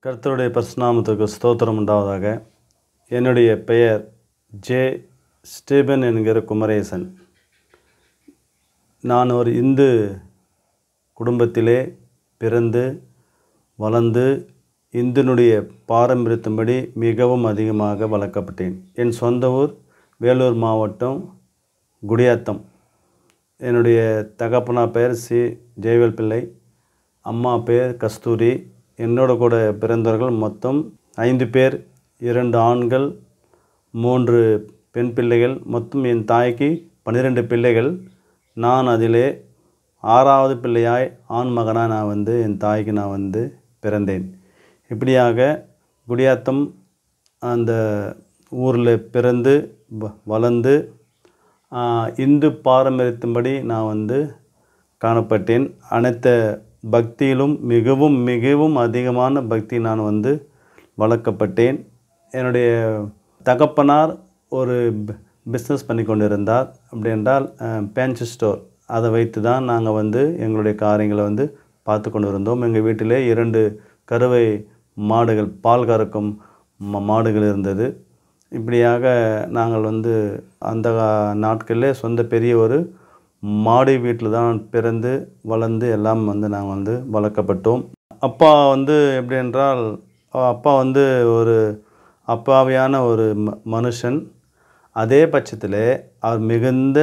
கர்த்தருடைய பரிசுநாமத்துக்கு ஸ்தோத்திரம் உண்டாவதாக. என்னுடைய பெயர் ஜே. ஸ்டீபன் என்கிற குமரேசன். நான் ஒரு இந்து குடும்பத்திலே பிறந்து வளர்ந்து இந்துனுடைய பாரம்பரியத்தின்படி மிகவும் அதிகமாக வளர்க்கப்பட்டேன். என் சொந்த ஊர் வேலூர் மாவட்டம் குடியாத்தம். என்னுடைய தகப்பனா பெயர் சி. ஜெயவேல் பிள்ளை, அம்மா பெயர் கஸ்தூரி. என்னோட கூட பிறந்தவர்கள் மொத்தம் 5 பேர், 2 ஆண்கள், 3 பெண் பிள்ளைகள். மொத்தம் என் தாய்க்கு 12 பிள்ளைகள். நான் அதிலே 6வது பிள்ளையாய் ஆண் மகனாக நான் என் தாய்க்கு நான் பிறந்தேன். இப்படியாக குடியாத்தம் அந்த ஊரில் பிறந்து வளர்ந்து இந்து பாரம்பரியத்தின்படி நான் காணப்பட்டேன். அனைத்து பக்தியிலும் மிகவும் அதிகமான பக்தி நான் வளர்க்கப்பட்டேன். என்னுடைய தகப்பனார் ஒரு பிஸ்னஸ் பண்ணி கொண்டிருந்தார். அப்படி என்றால் பேன்சி ஸ்டோர். அதை வைத்து தான் நாங்கள் எங்களுடைய காரியங்களை பார்த்து கொண்டு இருந்தோம். எங்கள் வீட்டிலே 2 கறவை மாடுகள், பால் கறக்கும் மாடுகள் இருந்தது. இப்படியாக நாங்கள் அந்த நாட்களில் சொந்த பெரிய ஒரு மாடி வீட்டில் தான் பிறந்து வளர்ந்து எல்லாம் நாங்கள் வளர்க்கப்பட்டோம். அப்பா எப்படி என்றால், அப்பா ஒரு அப்பாவியான ஒரு மனுஷன். அதே பட்சத்தில் அவர் மிகுந்த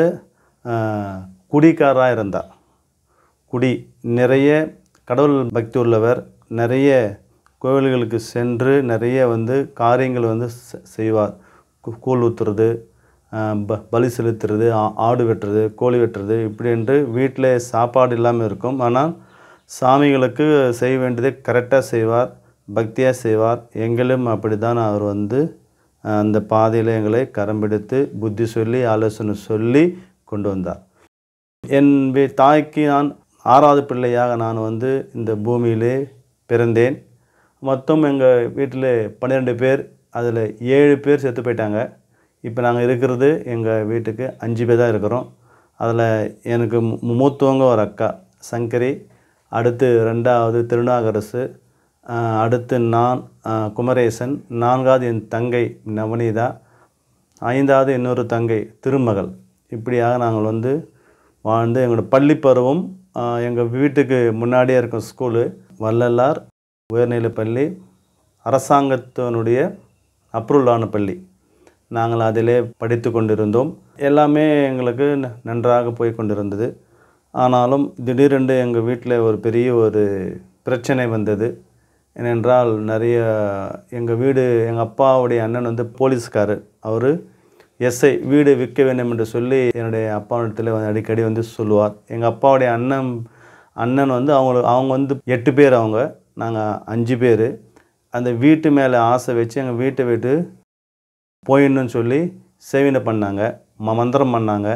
குடிக்காரராக இருந்தார். நிறைய கடவுள் பக்தி உள்ளவர். நிறைய கோவில்களுக்கு சென்று நிறைய காரியங்கள் செய்வார். கூழ் ஊற்றுறது, பலி செலுத்துறது, ஆடு வெட்டுறது, கோழி வெட்டுறது, இப்படி என்று வீட்டில் சாப்பாடு இல்லாமல் இருக்கும். ஆனால் சாமிகளுக்கு செய்ய வேண்டியதை கரெக்டாக செய்வார், பக்தியாக செய்வார். எங்களும் அப்படி தான் அவர் அந்த பாதையில் எங்களை கரம் பிடித்து புத்தி சொல்லி ஆலோசனை சொல்லி கொண்டு வந்தார். என் தாய்க்கு நான் 6வது பிள்ளையாக நான் இந்த பூமியிலே பிறந்தேன். மொத்தம் எங்கள் வீட்டில் 12 பேர். அதில் 7 பேர் செத்து போயிட்டாங்க. இப்போ நாங்கள் இருக்கிறது எங்கள் வீட்டுக்கு 5 பேர் தான் இருக்கிறோம். அதில் எனக்கு மூத்தவங்க ஒரு அக்கா சங்கரி, அடுத்து 2வது திருநாகரசு, அடுத்து நான் குமரேசன், 4வது என் தங்கை நவனிதா, 5வது இன்னொரு தங்கை திருமகள். இப்படியாக நாங்கள் வாழ்ந்து எங்களோட பள்ளி பருவம் எங்கள் வீட்டுக்கு முன்னாடியே இருக்கும் ஸ்கூலு வள்ளலார் உயர்நிலைப்பள்ளி, அரசாங்கத்தினுடைய அப்ரூவலான பள்ளி. நாங்கள் அதிலே படித்து கொண்டிருந்தோம். எல்லாமே எங்களுக்கு நன்றாக போய் கொண்டிருந்தது. ஆனாலும் திடீரென்று எங்கள் வீட்டில் ஒரு பெரிய ஒரு பிரச்சனை வந்தது. ஏனென்றால் நிறைய எங்கள் அப்பாவுடைய அண்ணன் போலீஸ்காரர். அவர் எஸ்ஐ. வீடு விற்க வேண்டும் என்று சொல்லி என்னுடைய அப்பாவிடத்தில் அடிக்கடி சொல்லுவார். எங்கள் அப்பாவுடைய அண்ணன் அவங்க 8 பேர். நாங்கள் 5 பேர். அந்த வீட்டு மேலே ஆசை வச்சு எங்கள் வீட்டை விட்டு போயிடணும்னு சொல்லி சேவினை பண்ணாங்க, மந்திரம் பண்ணாங்க.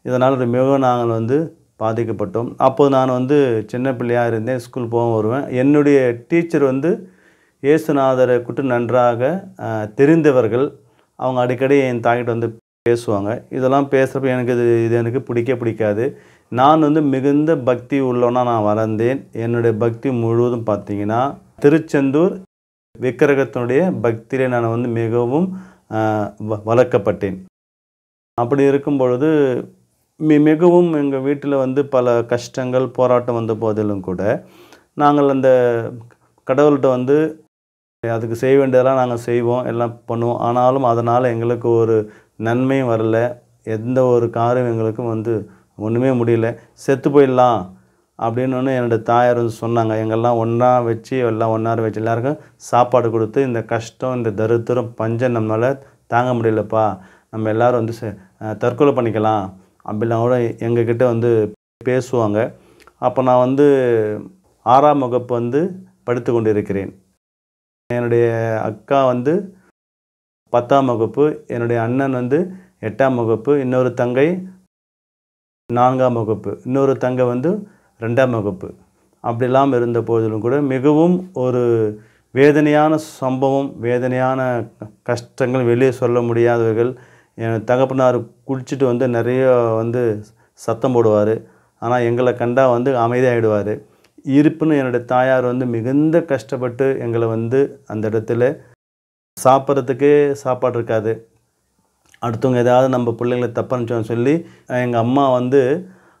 இதனால் மிகவும் நாங்கள் பாதிக்கப்பட்டோம். அப்போது நான் சின்ன பிள்ளையாக இருந்தேன். ஸ்கூல் வருவேன். என்னுடைய டீச்சர் இயேசுநாதரை குறித்து நன்றாக தெரிந்தவர்கள். அவங்க அடிக்கடி என் தாய்கிட்ட பேசுவாங்க. இதெல்லாம் பேசுகிறப்ப எனக்கு இது எனக்கு பிடிக்காது. நான் மிகுந்த பக்தி உள்ளவனாக நான் வளர்ந்தேன். என்னுடைய பக்தி முழுவதும் பார்த்திங்கன்னா திருச்செந்தூர் விக்கிரகத்தினுடைய பக்தியிலே நான் மிகவும் வளர்க்கப்பட்டேன். அப்படி இருக்கும் பொழுது மிகவும் எங்கள் வீட்டில் பல கஷ்டங்கள், போராட்டம் வந்த போதிலும் கூட நாங்கள் அந்த கடவுள்கிட்ட அதுக்கு செய்ய வேண்டியதெல்லாம் நாங்கள் செய்வோம், எல்லாம் பண்ணுவோம். ஆனாலும் அதனால் எங்களுக்கு ஒரு நன்மையும் வரல. எந்த ஒரு காரியம் எங்களுக்கும் ஒன்றுமே முடியல. செத்து போயிடலாம் அப்படின்னு என்னோடய தாயார் சொன்னாங்க. எங்கெல்லாம் ஒன்றா வச்சு எல்லாருக்கும் சாப்பாடு கொடுத்து, இந்த கஷ்டம், இந்த தரித்திரம், பஞ்சம் நம்மளால் தாங்க முடியலப்பா, நம்ம எல்லோரும் தற்கொலை பண்ணிக்கலாம் அப்படிலாம் கூட எங்ககிட்ட பேசுவாங்க. அப்போ நான் 6ஆம் வகுப்பு படித்து கொண்டு இருக்கிறேன். என்னுடைய அக்கா 10ஆம் வகுப்பு, என்னுடைய அண்ணன் 8ஆம் வகுப்பு, இன்னொரு தங்கை 4ஆம் வகுப்பு, இன்னொரு தங்கை 2ஆம் வகுப்பு. அப்படிலாம் இருந்த போதிலும் கூட மிகவும் ஒரு வேதனையான சம்பவம், வேதனையான கஷ்டங்கள், வெளியே சொல்ல முடியாதவர்கள். என் தகப்பனார் குடிச்சிட்டு நிறைய சத்தம் போடுவார். ஆனால் எங்களை கண்டா அமைதியாகிடுவார். இருப்புன்னு என்னுடைய தாயார் வந்து மிகுந்த கஷ்டப்பட்டு எங்களை வந்து அந்த இடத்துல சாப்பிட்றதுக்கே சாப்பாடு இருக்காது. அடுத்தவங்க ஏதாவது நம்ம பிள்ளைங்கள தப்பாக நினச்சோன்னு சொல்லி எங்கள் அம்மா வந்து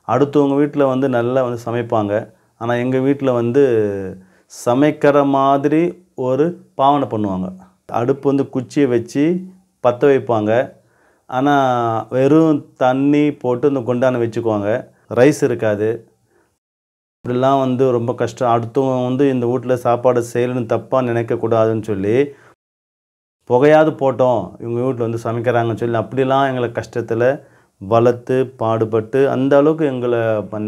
அடுத்தவங்க வீட்டில் வந்து நல்லா வந்து சமைப்பாங்க. ஆனால் எங்கள் வீட்டில் வந்து சமைக்கிற மாதிரி ஒரு பாவனை பண்ணுவாங்க. அடுப்பு வந்து குச்சியை வச்சு பற்ற வைப்பாங்க. ஆனால் வெறும் தண்ணி போட்டு இந்த குண்டானை வச்சுக்குவாங்க. ரைஸ் இருக்காது. இப்படிலாம் வந்து ரொம்ப கஷ்டம். அடுத்தவங்க வந்து இந்த வீட்டில் சாப்பாடு செய்யணும்னு தப்பாக நினைக்கக்கூடாதுன்னு சொல்லி புகையாவது போட்டோம் இவங்க வீட்டில் வந்து சமைக்கிறாங்கன்னு சொல்லி அப்படிலாம் எங்களை கஷ்டத்தில் வளர்த்து பாடுபட்டு அந்த அளவுக்கு எங்களை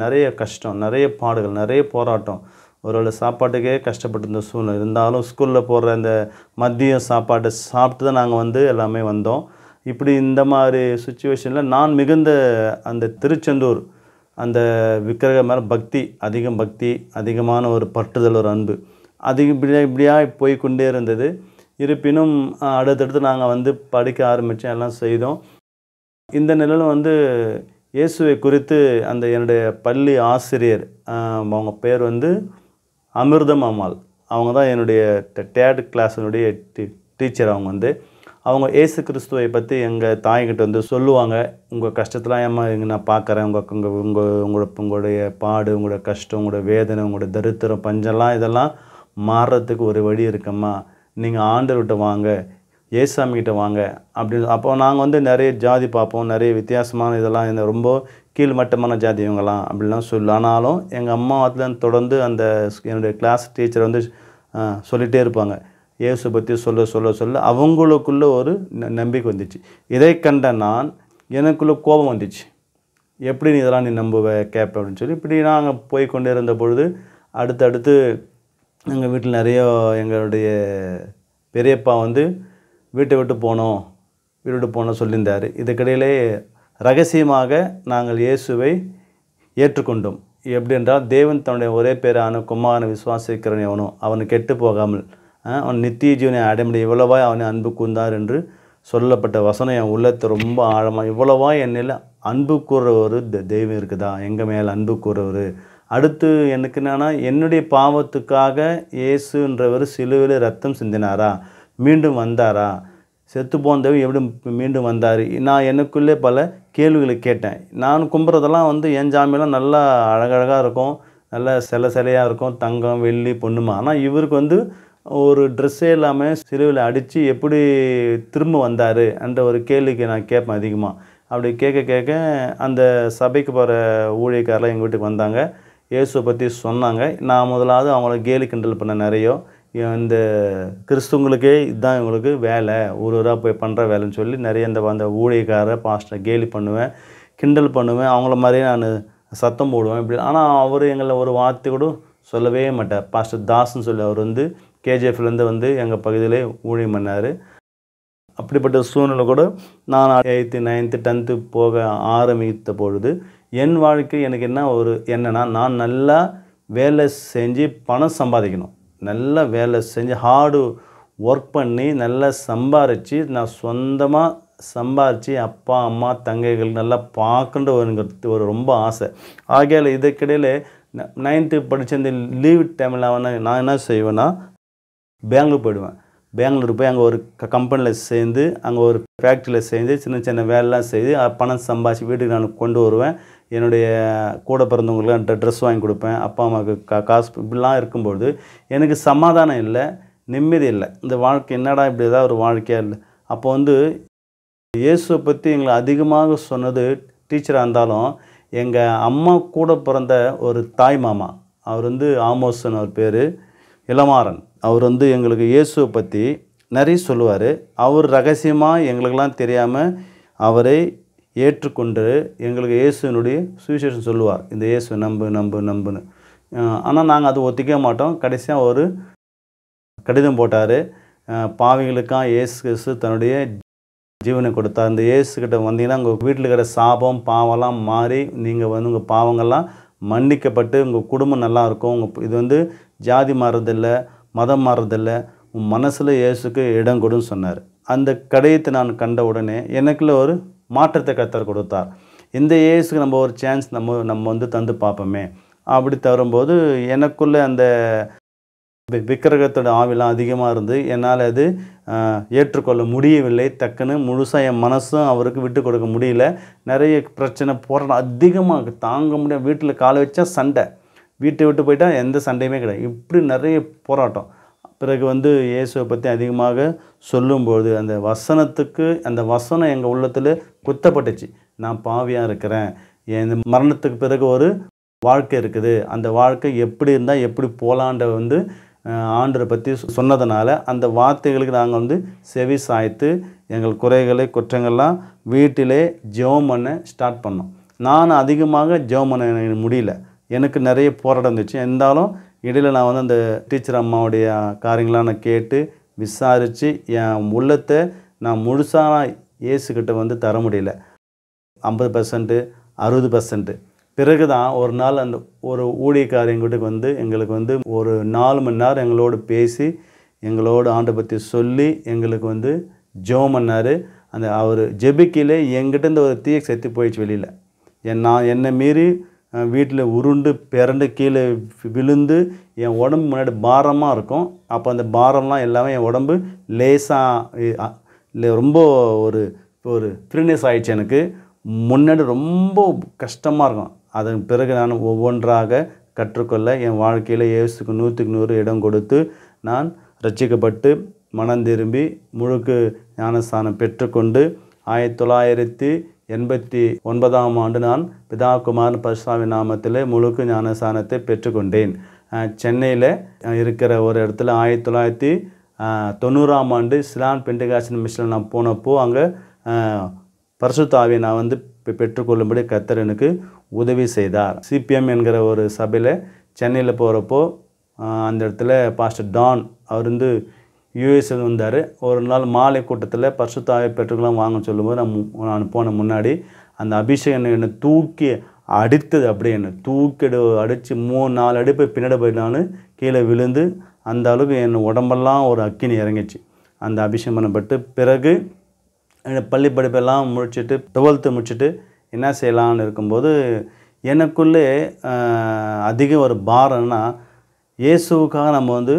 நிறைய கஷ்டம், நிறைய பாடுகள், நிறைய போராட்டம். ஒருவேளை சாப்பாட்டுக்கே கஷ்டப்பட்டு இருந்த சூழ்நிலை இருந்தாலும் ஸ்கூலில் போடுற அந்த மதியம் சாப்பாட்டை சாப்பிட்டு தான் நாங்கள் வந்து எல்லாமே வந்தோம். இப்படி இந்த மாதிரி சுச்சுவேஷனில் நான் மிகுந்த அந்த திருச்செந்தூர் அந்த விக்கிரக மேலே பக்தி அதிகமான ஒரு பற்றுதல், ஒரு அன்பு இப்படியாக போய்கொண்டே இருந்தது. இருப்பினும் அடுத்தடுத்து நாங்கள் வந்து படிக்க ஆரம்பித்தோம், எல்லாம் செய்தோம். இந்த நிலையில் வந்து இயேசுவை குறித்து அந்த என்னுடைய பள்ளி ஆசிரியர், அவங்க பேர் வந்து அமிர்தம் அம்மாள். அவங்க தான் என்னுடைய தேர்ட் கிளாஸினுடைய டீச்சர். அவங்க இயேசு கிறிஸ்துவை பற்றி எங்கள் தாய்கிட்ட வந்து சொல்லுவாங்க. உங்கள் கஷ்டத்தெலாம் ஏம்மா இங்கே நான் பார்க்குறேன், உங்களுடைய பாடு, உங்களோட கஷ்டம், உங்களோட வேதனை, உங்களோட தரித்திரம், பஞ்சம்லாம் இதெல்லாம் மாறுறதுக்கு ஒரு வழி இருக்கம்மா. நீங்கள் ஆண்டவர்கிட்ட வாங்க, ஏசாமிகிட்ட வாங்க அப்படின்னு. அப்போ நாங்கள் வந்து நிறைய ஜாதி பார்ப்போம், நிறைய வித்தியாசமான இதெல்லாம், இந்த ரொம்ப கீழ்மட்டமான ஜாதி இவங்கலாம் அப்படிலாம் ஆனாலும் எங்கள் அம்மாவத்தில் தொடர்ந்து அந்த என்னுடைய கிளாஸ் டீச்சர் வந்து சொல்லிகிட்டே இருப்பாங்க. இயேசு பற்றி சொல்ல அவங்களுக்குள்ள ஒரு நம்பிக்கை வந்துச்சு. இதை கண்ட நான் எனக்குள்ளே கோபம் வந்துச்சு. எப்படி நீ இதெல்லாம் நீ நம்புவ கேட்ப அப்படின்னு சொல்லி இப்படி நாங்கள் போய் கொண்டே இருந்த பொழுது அடுத்தடுத்து எங்கள் வீட்டில் நிறைய எங்களுடைய பெரியப்பா வந்து வீட்டை விட்டு போனோம் சொல்லியிருந்தார். இதுக்கிடையிலே ரகசியமாக நாங்கள் இயேசுவை ஏற்றுக்கொண்டோம். எப்படி என்றால் தேவன் தன்னுடைய ஒரே பேரான குமாரனை விசுவாசிக்கிறவன் எவனோ அவனை கெட்டு போகாமல் அவன் நித்திய ஜீவனை அடைமுறை இவ்வளவாய் அவனை அன்பு கூர்ந்தார் என்று சொல்லப்பட்ட வசனம் என் உள்ளத்தை ரொம்ப ஆழமாக, இவ்வளவாய் என்னில் அன்பு கூறுற ஒரு தெய்வம் இருக்குதா, எங்கள் மேலே அன்பு கூறுறவர். அடுத்து எனக்கு என்னென்னா, என்னுடைய பாவத்துக்காக இயேசுன்றவர் சிலுவையில் ரத்தம் சிந்தினாரா, மீண்டும் வந்தாரா, செத்து போனதவன் எப்படி மீண்டும் வந்தார். நான் எனக்குள்ளே பல கேள்விகளை கேட்டேன். நான் கும்புறதெல்லாம் வந்து என் ஜாமியெல்லாம் நல்லா அழகழகாக இருக்கும், நல்லா சிலையாக இருக்கும், தங்கம் வெள்ளி பொண்ணுமா. ஆனால் இவருக்கு வந்து ஒரு ட்ரெஸ்ஸே இல்லாமல் சிலுவையில் அடித்து எப்படி திரும்ப வந்தார் என்ற ஒரு கேள்விக்கு நான் கேட்பேன் அதிகமாக. அப்படி கேட்க அந்த சபைக்கு போகிற ஊழியக்காரெலாம் எங்கள் வீட்டுக்கு வந்தாங்க, இயேசுவை பற்றி சொன்னாங்க. நான் முதலாவது அவங்கள கேலி கிண்டல் பண்ண நிறைய இந்த கிறிஸ்துவங்களுக்கே இதுதான் இவங்களுக்கு வேலை, ஊராக போய் பண்ணுற வேலைன்னு சொல்லி நிறைய அந்த ஊழியக்கார பாஸ்டர் கேலி பண்ணுவேன், கிண்டல் பண்ணுவேன், அவங்கள மாதிரியே நான் சத்தம் போடுவேன் இப்படி. ஆனால் அவர் எங்களை ஒரு வார்த்தை கூட சொல்லவே மாட்டார். பாஸ்டர் தாஸ்ன்னு சொல்லி அவர் வந்து கேஜிஎஃப்லேருந்து வந்து எங்கள் பகுதியிலே ஊழியம் பண்ணார். அப்படிப்பட்ட சூழ்நிலை கூட நான் 8th 9th 10th போக ஆரம்பித்த பொழுது என் வாழ்க்கை எனக்கு என்னென்னா நான் நல்லா வேலை செஞ்சு பணம் சம்பாதிக்கணும், நல்லா வேலை செஞ்சு ஹார்டு ஒர்க் பண்ணி நல்லா சம்பாரித்து நான் சொந்தமாக சம்பாரித்து அப்பா அம்மா தங்கைகள் நல்லா பார்க்கணுன்ற ஒரு ரொம்ப ஆசை. ஆகையால் இதுக்கிடையில் 9th படித்த இந்த லீவ் டைமில் நான் என்ன செய்வேன்னா பெங்களூர் போயிடுவேன். பெங்களூர் போய் அங்கே ஒரு கம்பெனியில் சேர்ந்து, அங்கே ஒரு ஃபேக்ட்ரியில் சேர்ந்து சின்ன சின்ன வேலைலாம் செய்து பணம் சம்பாதிச்சு வீட்டுக்கு நான் கொண்டு வருவேன். என்னுடைய கூட பிறந்தவங்களுக்கு ட்ரெஸ் வாங்கி கொடுப்பேன், அப்பா அம்மாவுக்கு காசு. இப்படிலாம் இருக்கும்பொழுது எனக்கு சமாதானம் இல்லை, நிம்மதி இல்லை. இந்த வாழ்க்கை என்னடா இப்படி ஏதாவது ஒரு வாழ்க்கையாக இல்லை. அப்போ வந்து இயேசுவை பற்றி எங்களை அதிகமாக சொன்னது டீச்சராக இருந்தாலும் எங்கள் அம்மா கூட பிறந்த ஒரு தாய் மாமா, அவர் வந்து ஆமோசன், அவர் பேர் இளமாறன். அவர் வந்து எங்களுக்கு இயேசுவை பற்றி நிறைய சொல்லுவார். அவர் ரகசியமாக எங்களுக்கெல்லாம் தெரியாமல் அவரை ஏற்றுக்கொண்டு எங்களுக்கு இயேசுனுடைய சுவிசேஷம் சொல்லுவார். இந்த இயேசு நம்புன்னு. ஆனால் நாங்கள் அதை ஒத்திக்க மாட்டோம். கடைசியாக ஒரு கடிதம் போட்டார். பாவிகளுக்காக இயேசு கிறிஸ்து தன்னுடைய ஜீவனை கொடுத்தார். இந்த இயேசுக்கிட்ட வந்தீங்கன்னா உங்கள் வீட்டில் இருக்கிற சாபம் பாவம்லாம் மாறி நீங்கள் வந்து உங்கள் பாவங்கள்லாம் மன்னிக்கப்பட்டு உங்கள் குடும்பம் நல்லாயிருக்கும். இது வந்து ஜாதி மாறுறதில்லை, மதம் மாறுறதில்லை, உன் மனசில் இயேசுக்கு இடம் கொடுன்னு சொன்னார். அந்த கடிதத்தை நான் கண்ட உடனே எனக்குள்ள ஒரு மாற்றத்தை கர்த்தர் கொடுத்தார். இந்த இயேசுக்கு நம்ம ஒரு சான்ஸ் நம்ம வந்து தந்து பார்ப்போமே அப்படி தரும்போது எனக்குள்ளே அந்த விக்கிரகத்தோட ஆவிலாம் அதிகமாக இருந்து என்னால் அது ஏற்றுக்கொள்ள முடியவில்லை. டக்குன்னு முழுசாக என் மனசும் அவருக்கு விட்டு கொடுக்க முடியல. நிறைய பிரச்சனை போராட்டம் அதிகமாக தாங்க முடியாது. வீட்டில் காலை வச்சா சண்டை, வீட்டை விட்டு போயிட்டா எந்த சண்டையுமே கிடையாது. இப்படி நிறைய போராட்டம். பிறகு இயேசுவை பற்றி அதிகமாக சொல்லும்போது அந்த வசனத்துக்கு அந்த வசனம் எங்கள் உள்ளத்தில் குத்தப்பட்டுச்சு. நான் பாவியாக இருக்கிறேன், என் மரணத்துக்கு பிறகு ஒரு வாழ்க்கை இருக்குது, அந்த வாழ்க்கை எப்படி இருந்தால் எப்படி போகலான்ற ஆண்டரை பற்றி சொன்னதுனால அந்த வார்த்தைகளுக்கு நாங்கள் செவி சாய்த்து எங்கள் குறைகளை குற்றங்கள்லாம் வீட்டிலே ஜெபம் பண்ண ஸ்டார்ட் பண்ணோம். நான் அதிகமாக ஜெபம் பண்ண முடியல, எனக்கு நிறைய போராட்டம் இருந்துச்சு. இருந்தாலும் இடையில் நான் அந்த டீச்சர் அம்மாவுடைய காரியங்களாம் நான் கேட்டு விசாரித்து என் உள்ளத்தை நான் முழுசாக இயேசுக்கிட்ட தர முடியல. 50%, 60%. பிறகு தான் ஒரு நாள் அந்த ஒரு ஊழியக்காரங்கிட்ட எங்களுக்கு ஒரு 4 மணி நேரம் எங்களோடு பேசி எங்களோடு ஆண்டை பற்றி சொல்லி எங்களுக்கு ஜெபம் பண்ணார். அவர் ஜெபிக்கையிலே என்கிட்ட ஒரு தீய சக்தி போயிடுச்சு வெளியில். நான் என்னை மீறி வீட்டில் உருண்டு பிறண்டு கீழே விழுந்து என் உடம்பு முன்னாடி பாரமாக இருக்கும். அப்போ அந்த பாரம்லாம் எல்லாமே என் உடம்பு லேசாக ரொம்ப ஒரு ஃப்ரீனஸ் ஆகிடுச்சு. எனக்கு முன்னாடி ரொம்ப கஷ்டமாக இருக்கும். அதன் பிறகு நான் ஒவ்வொன்றாக கற்றுக்கொள்ள என் வாழ்க்கையில் இயேசுக்கு 100க்கு 100 இடம் கொடுத்து நான் ரட்சிக்கப்பட்டு மனம் திரும்பி முழுக்கு ஞானஸ்தானம் பெற்றுக்கொண்டு 1989ஆம் ஆண்டு நான் பிதா குமாரன் பரிசுத்த நாமத்தில் முழுக்கு ஞானஸ்தானத்தை பெற்றுக்கொண்டேன். சென்னையில் இருக்கிற ஒரு இடத்துல 1990ஆம் ஆண்டு சிலான் பெண்டகாஸ்ட் மிஷனில் நான் போனப்போ அங்கே பரிசுத்த ஆவியை நான் பெற்றுக்கொள்ளும்படி கர்த்தர் எனக்கு உதவி செய்தார். சிபிஎம் என்கிற ஒரு சபையில் சென்னையில் போகிறப்போ அந்த இடத்துல பாஸ்டர் டான் அவர் யூஎஸ்ல வந்தார். ஒரு நாள் மாலை கூட்டத்தில் பரிசுத்த ஆவியை பெற்றுக்கலாம் வாங்க சொல்லும்போது நான் போன முன்னாடி அந்த அபிஷேகம் என்னை தூக்கி அடித்தது. அப்படியே என்னை தூக்கி அடித்து 3-4 அடி போய் பின்னாடி போய் நான் கீழே விழுந்து அந்த அளவுக்கு என் உடம்பெல்லாம் ஒரு அக்கினி இறங்கிச்சு அந்த அபிஷேகம் பண்ணப்பட்டு. பிறகு பள்ளி படிப்பெல்லாம் முடிச்சுட்டு 12th முடிச்சுட்டு என்ன செய்யலான்னு இருக்கும்போது எனக்குள்ளே அதிக ஒரு பாரம்னா இயேசுவுக்காக நம்ம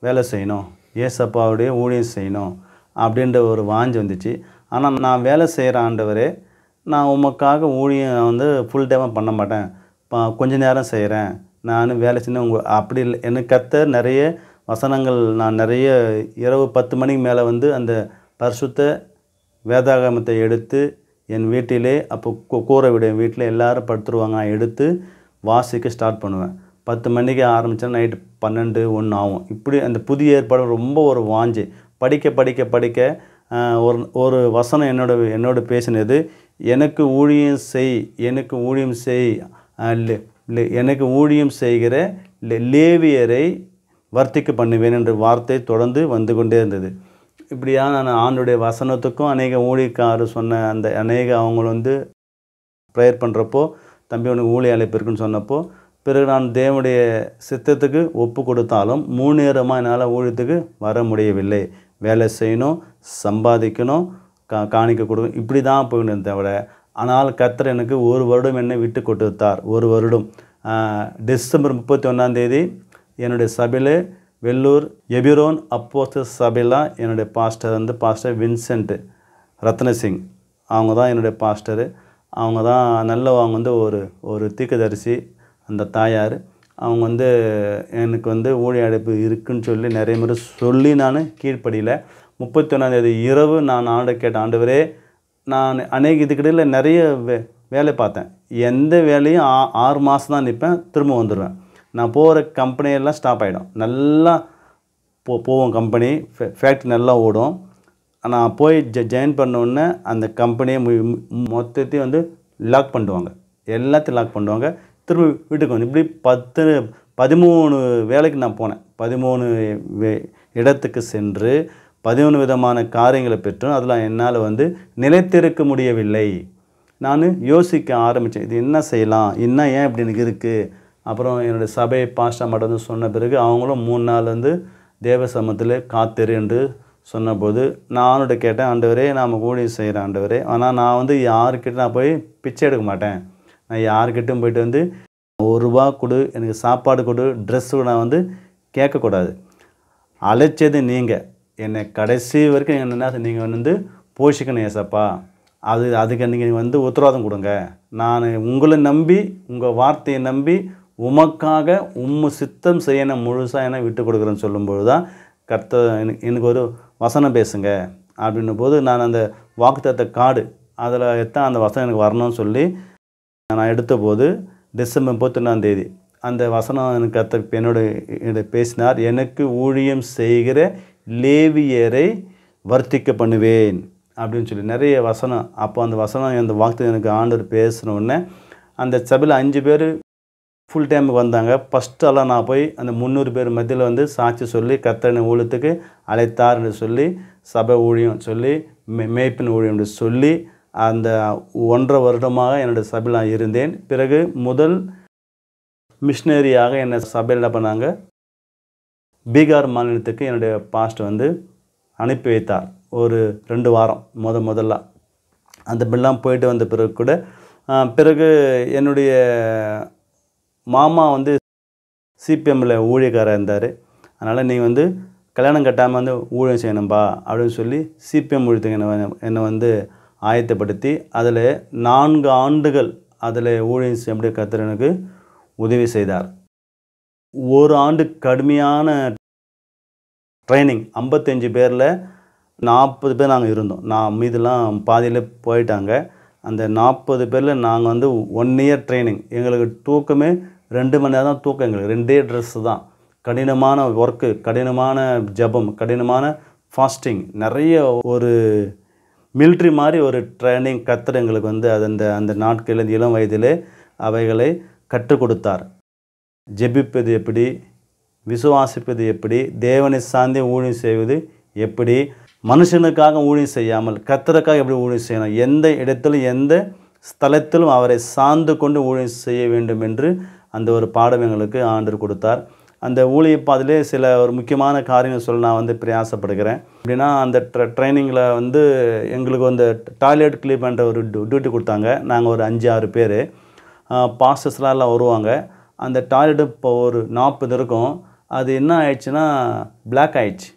வேலை செய்யணும், இயேசப்பாவுடைய ஊழியம் செய்யணும் அப்படின்ற ஒரு வாஞ்சி வந்துச்சு. ஆனால் நான் வேலை செய்கிற ஆண்டவரே, நான் உமக்காக ஊழியம் ஃபுல் டைமாக பண்ண மாட்டேன், கொஞ்ச நேரம் செய்கிறேன், நான் வேலை செய்யணும் அப்படி இல்லை. எனக்கு கர்த்தர் நிறைய வசனங்கள் நான் நிறைய இரவு 10 மணிக்கு மேலே அந்த பரிசுத்த வேதாகமத்தை எடுத்து என் வீட்டிலே அப்போ கூரை விட என் வீட்டில் எல்லோரும் படுத்துருவாங்க, எடுத்து வாசிக்க ஸ்டார்ட் பண்ணுவேன். 10 மணிக்கு ஆரம்பித்தா நைட்டு 12, 1 ஆகும். இப்படி அந்த புதிய ஏற்பாடு ரொம்ப ஒரு வாஞ்சி படிக்க படிக்க படிக்க ஒரு வசனம் என்னோட பேசினது, எனக்கு ஊழியம் செய், எனக்கு ஊழியம் செய், எனக்கு ஊழியம் செய்கிற லேவியரை வர்த்திக்க பண்ணுவேன் என்ற வார்த்தை தொடர்ந்து வந்து கொண்டே இருந்தது. இப்படியா நான் ஆண்டுடைய வசனத்துக்கும் அநேக ஊழியக்காரர் சொன்ன அந்த அநேக அவங்க ப்ரேயர் பண்ணுறப்போ தம்பி உனக்கு ஊழிய அழைப்பு இருக்குன்னு சொன்னப்போ பிறகு நான் தேவனுடைய சித்தத்துக்கு ஒப்பு கொடுத்தாலும் 3 நேரமாக என்னால் ஊழியத்துக்கு வர முடியவில்லை. வேலை செய்யணும், சம்பாதிக்கணும், காணிக்க கொடுக்கணும், இப்படி தான் போயின்னு தவிர. ஆனால் கர்த்தர் எனக்கு 1 வருடம் என்னை விட்டு கொடுத்தார். 1 வருடம் டிசம்பர் 31ஆம் தேதி என்னுடைய சபையில் வெள்ளூர் எபிரோன் அப்போஸ்தல சபையில் என்னுடைய பாஸ்டர் பாஸ்டர் வின்சென்ட் ரத்னசிங் அவங்க தான் என்னுடைய பாஸ்டரு. அவங்க தான் அவங்க ஒரு தீர்க்கதரிசி. அந்த தாயார் அவங்க எனக்கு ஊழிய அழைப்பு இருக்குன்னு சொல்லி நிறைய முறை சொல்லி நான் கீழ்ப்படியில் 31ஆம் தேதி இரவு நான் ஆண்டை கேட்டேன், ஆண்டவரே நான் அநேக இதுக்கிடையில் நிறைய வேலை பார்த்தேன், எந்த வேலையும் 6 மாதம் தான் நிற்பேன், திரும்ப வந்துடுவேன். நான் போகிற கம்பெனியெல்லாம் ஸ்டாப் ஆகிடும், நல்லா போவோம், கம்பெனி ஃபேக்ட்ரி நல்லா ஓடும். நான் போய் ஜாயின் பண்ணோடனே அந்த கம்பெனியை மொத்தத்தையும் லாக் பண்ணுவாங்க, எல்லாத்தையும் லாக் பண்ணுவாங்க, திரும்ப வீட்டுக்கு வந்து இப்படி 13 வேலைக்கு நான் போனேன். 13 இடத்துக்கு சென்று 13 விதமான காரியங்களை பெற்றோம். அதில் என்னால் நிலைத்திருக்க முடியவில்லை. நான் யோசிக்க ஆரம்பித்தேன், இது என்ன செய்யலாம், இன்னும் ஏன் இப்படி எனக்கு இருக்குது. அப்புறம் என்னுடைய சபை பாஸ்டர் மட்டும் சொன்ன பிறகு அவங்களும் 3 நாள் தேவ சமூகத்தில் காத்திரு என்று சொன்னபோது நானோட கேட்டேன், ஆண்டவரே நாம் ஊழியம் செய்கிறேன் ஆண்டவரே, ஆனால் நான் யாருக்கிட்ட நான் போய் பிச்சை எடுக்க மாட்டேன், நான் யாருக்கிட்டும் போய்ட்டு ரூபா கொடு, எனக்கு சாப்பாடு கொடு, ட்ரெஸ்ஸு நான் வந்து கேட்கக்கூடாது. அழைச்சது நீங்கள், என்னை கடைசி வரைக்கும் என்ன நீங்கள் வந்து போஷிக்கணும் ஏசப்பா. அதுக்கு நீங்கள் வந்து உத்தரவாதம் கொடுங்க. நான் உங்களை நம்பி, உங்கள் வார்த்தையை நம்பி, உமக்காக சித்தம் செய்ய நான் முழுசாக என்ன விட்டு கொடுக்குறேன்னு சொல்லும்போது தான் எனக்கு ஒரு வசனம் பேசுங்க அப்படின்னும் போது, நான் அந்த வாக்குத்தத்த கார்டு அதில் எத்தான் அந்த வசனம் எனக்கு வரணும்னு சொல்லி நான் எடுத்தபோது டிசம்பர் 31 அந்த வசனம் எனக்கு என்னோட பேசினார். எனக்கு ஊழியம் செய்கிற லேவியரை வர்த்திக்க பண்ணுவேன் அப்படின்னு சொல்லி நிறைய வசனம். அப்போ அந்த வசனம் அந்த வாக்கு எனக்கு ஆண்டவர் பேசினோடனே அந்த சபையில் 5 பேர் ஃபுல் டைமுக்கு வந்தாங்க. ஃபஸ்ட்டெல்லாம் நான் போய் அந்த 300 பேர் மத்தியில் வந்து சாட்சி சொல்லி கர்த்தர் ஊழியத்துக்கு அழைத்தார்னு சொல்லி சபை ஊழியம் சொல்லி மேய்ப்பின் ஊழியம் சொல்லி அந்த 1.5 வருடமாக என்னுடைய சபையில் நான் இருந்தேன். பிறகு முதல் மிஷினரியாக என்னை சபையில் என்ன பண்ணாங்க, பீகார் மாநிலத்துக்கு என்னுடைய பாஸ்ட் வந்து அனுப்பி வைத்தார். ஒரு 2 வாரம் முதல்ல அந்த பில்லாம் போயிட்டு வந்த பிறகு கூட பிறகு என்னுடைய மாமா வந்து சிபிஎம்மில் ஊழியக்காரர் இருந்தார். அதனால் நீ வந்து கல்யாணம் கட்டாமல் வந்து ஊழியம் செய்யணும்பா அப்படின்னு சொல்லி சிபிஎம் ஊழியத்துக்கு என்னை வந்து ஆயத்தப்படுத்தி அதில் 4 ஆண்டுகள் அதில் ஊழியம் செய்ய கர்த்தர் எனக்கு உதவி செய்தார். 1 ஆண்டு கடுமையான ட்ரைனிங். 55 பேரில் 40 பேர் நாங்கள் இருந்தோம். மீதெல்லாம் பாதியில் போயிட்டாங்க. அந்த 40 பேரில் நாங்கள் வந்து 1 இயர் ட்ரைனிங். எங்களுக்கு தூக்கமே 2 மணி நேரம் தான் தூக்கம். எங்களுக்கு 2 ட்ரெஸ்ஸு தான். கடினமான ஒர்க்கு, கடினமான ஜபம், கடினமான ஃபாஸ்டிங், நிறைய ஒரு மிலிட்ரி மாதிரி ஒரு ட்ரைனிங் கர்த்தர் எங்களுக்கு வந்து அந்த நாட்களில் இளம் வயதிலே அவைகளை கற்றுக் கொடுத்தார். ஜெபிப்பது எப்படி, விசுவாசிப்பது எப்படி, தேவனை சார்ந்தே ஊழியம் செய்வது எப்படி, மனுஷனுக்காக ஊழியம் செய்யாமல் கர்த்தருக்காக எப்படி ஊழியம் செய்யணும், எந்த இடத்திலும் எந்த ஸ்தலத்திலும் அவரை சார்ந்து கொண்டு ஊழியம் செய்ய வேண்டும் என்று அந்த ஒரு பாடம் எங்களுக்கு ஆண்டவர் கொடுத்தார். அந்த ஊழிய பாதையிலே சில ஒரு முக்கியமான காரியங்கள் சொல்ல நான் வந்து பிரயாசப்படுகிறேன். அப்படின்னா அந்த ட்ரைனிங்கில் வந்து எங்களுக்கு வந்து டாய்லெட் கிளீன் பண்ணுற ஒரு டியூட்டி கொடுத்தாங்க. நாங்கள் ஒரு 5-6 பேர் பாஸ்டர்ஸ்லாம் எல்லாம் வருவாங்க. அந்த டாய்லெட்டு இப்போ ஒரு 40 இருக்கும். அது என்ன ஆயிடுச்சுன்னா பிளாக் ஆயிடுச்சு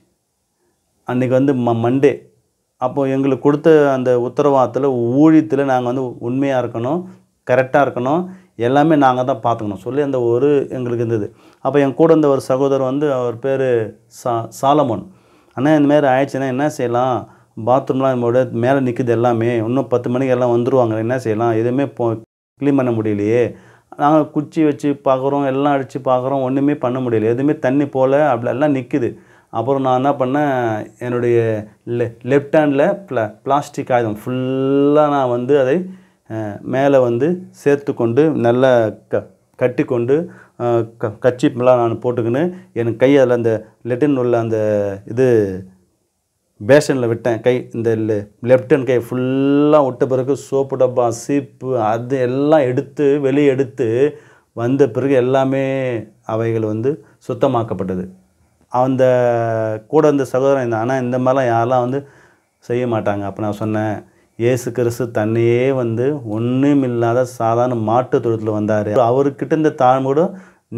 அன்றைக்கி வந்து மண்டே. அப்போது எங்களுக்கு கொடுத்த அந்த உத்தரவாதத்தில் ஊழியத்தில் நாங்கள் வந்து உண்மையாக இருக்கணும், கரெக்டாக இருக்கணும், எல்லாமே நாங்கள் தான் பார்த்துக்கணும் சொல்லி அந்த ஒரு எங்களுக்கு இருந்தது. அப்போ என் கூட இருந்த ஒரு சகோதரர் வந்து அவர் பேர் சாலமோன். ஆனால் இந்தமாரி ஆயிடுச்சுன்னா என்ன செய்யலாம், பாத்ரூம்லாம் நம்மளோட மேலே நிற்குது எல்லாமே, இன்னும் 10 மணிக்கு எல்லாம் வந்துடுவாங்க, என்ன செய்யலாம், எதுவுமே க்ளீன் பண்ண முடியலையே. நாங்கள் குச்சி வச்சு பார்க்குறோம், எல்லாம் அடித்து பார்க்குறோம், ஒன்றுமே பண்ண முடியல, எதுவுமே தண்ணி போல் அப்படி எல்லாம் நிற்குது. அப்புறம் நான் என்ன பண்ணேன், என்னுடைய லெஃப்ட் ஹேண்டில் பிளாஸ்டிக் காகிதம் ஃபுல்லாக நான் வந்து அதை மேலே வந்து சேர்த்து கொண்டு நல்லா கட்டி கொண்டு கச்சிப்பெல்லாம் நான் போட்டுக்கின்னு என் கை அதில் அந்த லெட்டின் உள்ள அந்த இது பேஷனில் விட்டேன். கை இந்த லெஃப்ட் ஹேண்ட் கை ஃபுல்லாக விட்ட பிறகு சோப்பு டப்பா, சீப்பு அது எல்லாம் வெளியே எடுத்து வந்த பிறகு எல்லாமே அவைகள் வந்து சுத்தமாக்கப்பட்டது. அந்த கூட இந்த சகோதரன் இந்த ஆனால் இந்த மாதிரிலாம் யாரெல்லாம் வந்து செய்ய மாட்டாங்க. அப்போ நான் சொன்னேன், இயேசு கிறிஸ்து தன்னையே வந்து ஒன்றும் இல்லாத சாதாரண மாட்டு தொழுத்தில் வந்தார். அவர்கிட்ட இந்த தாழ்மை கூட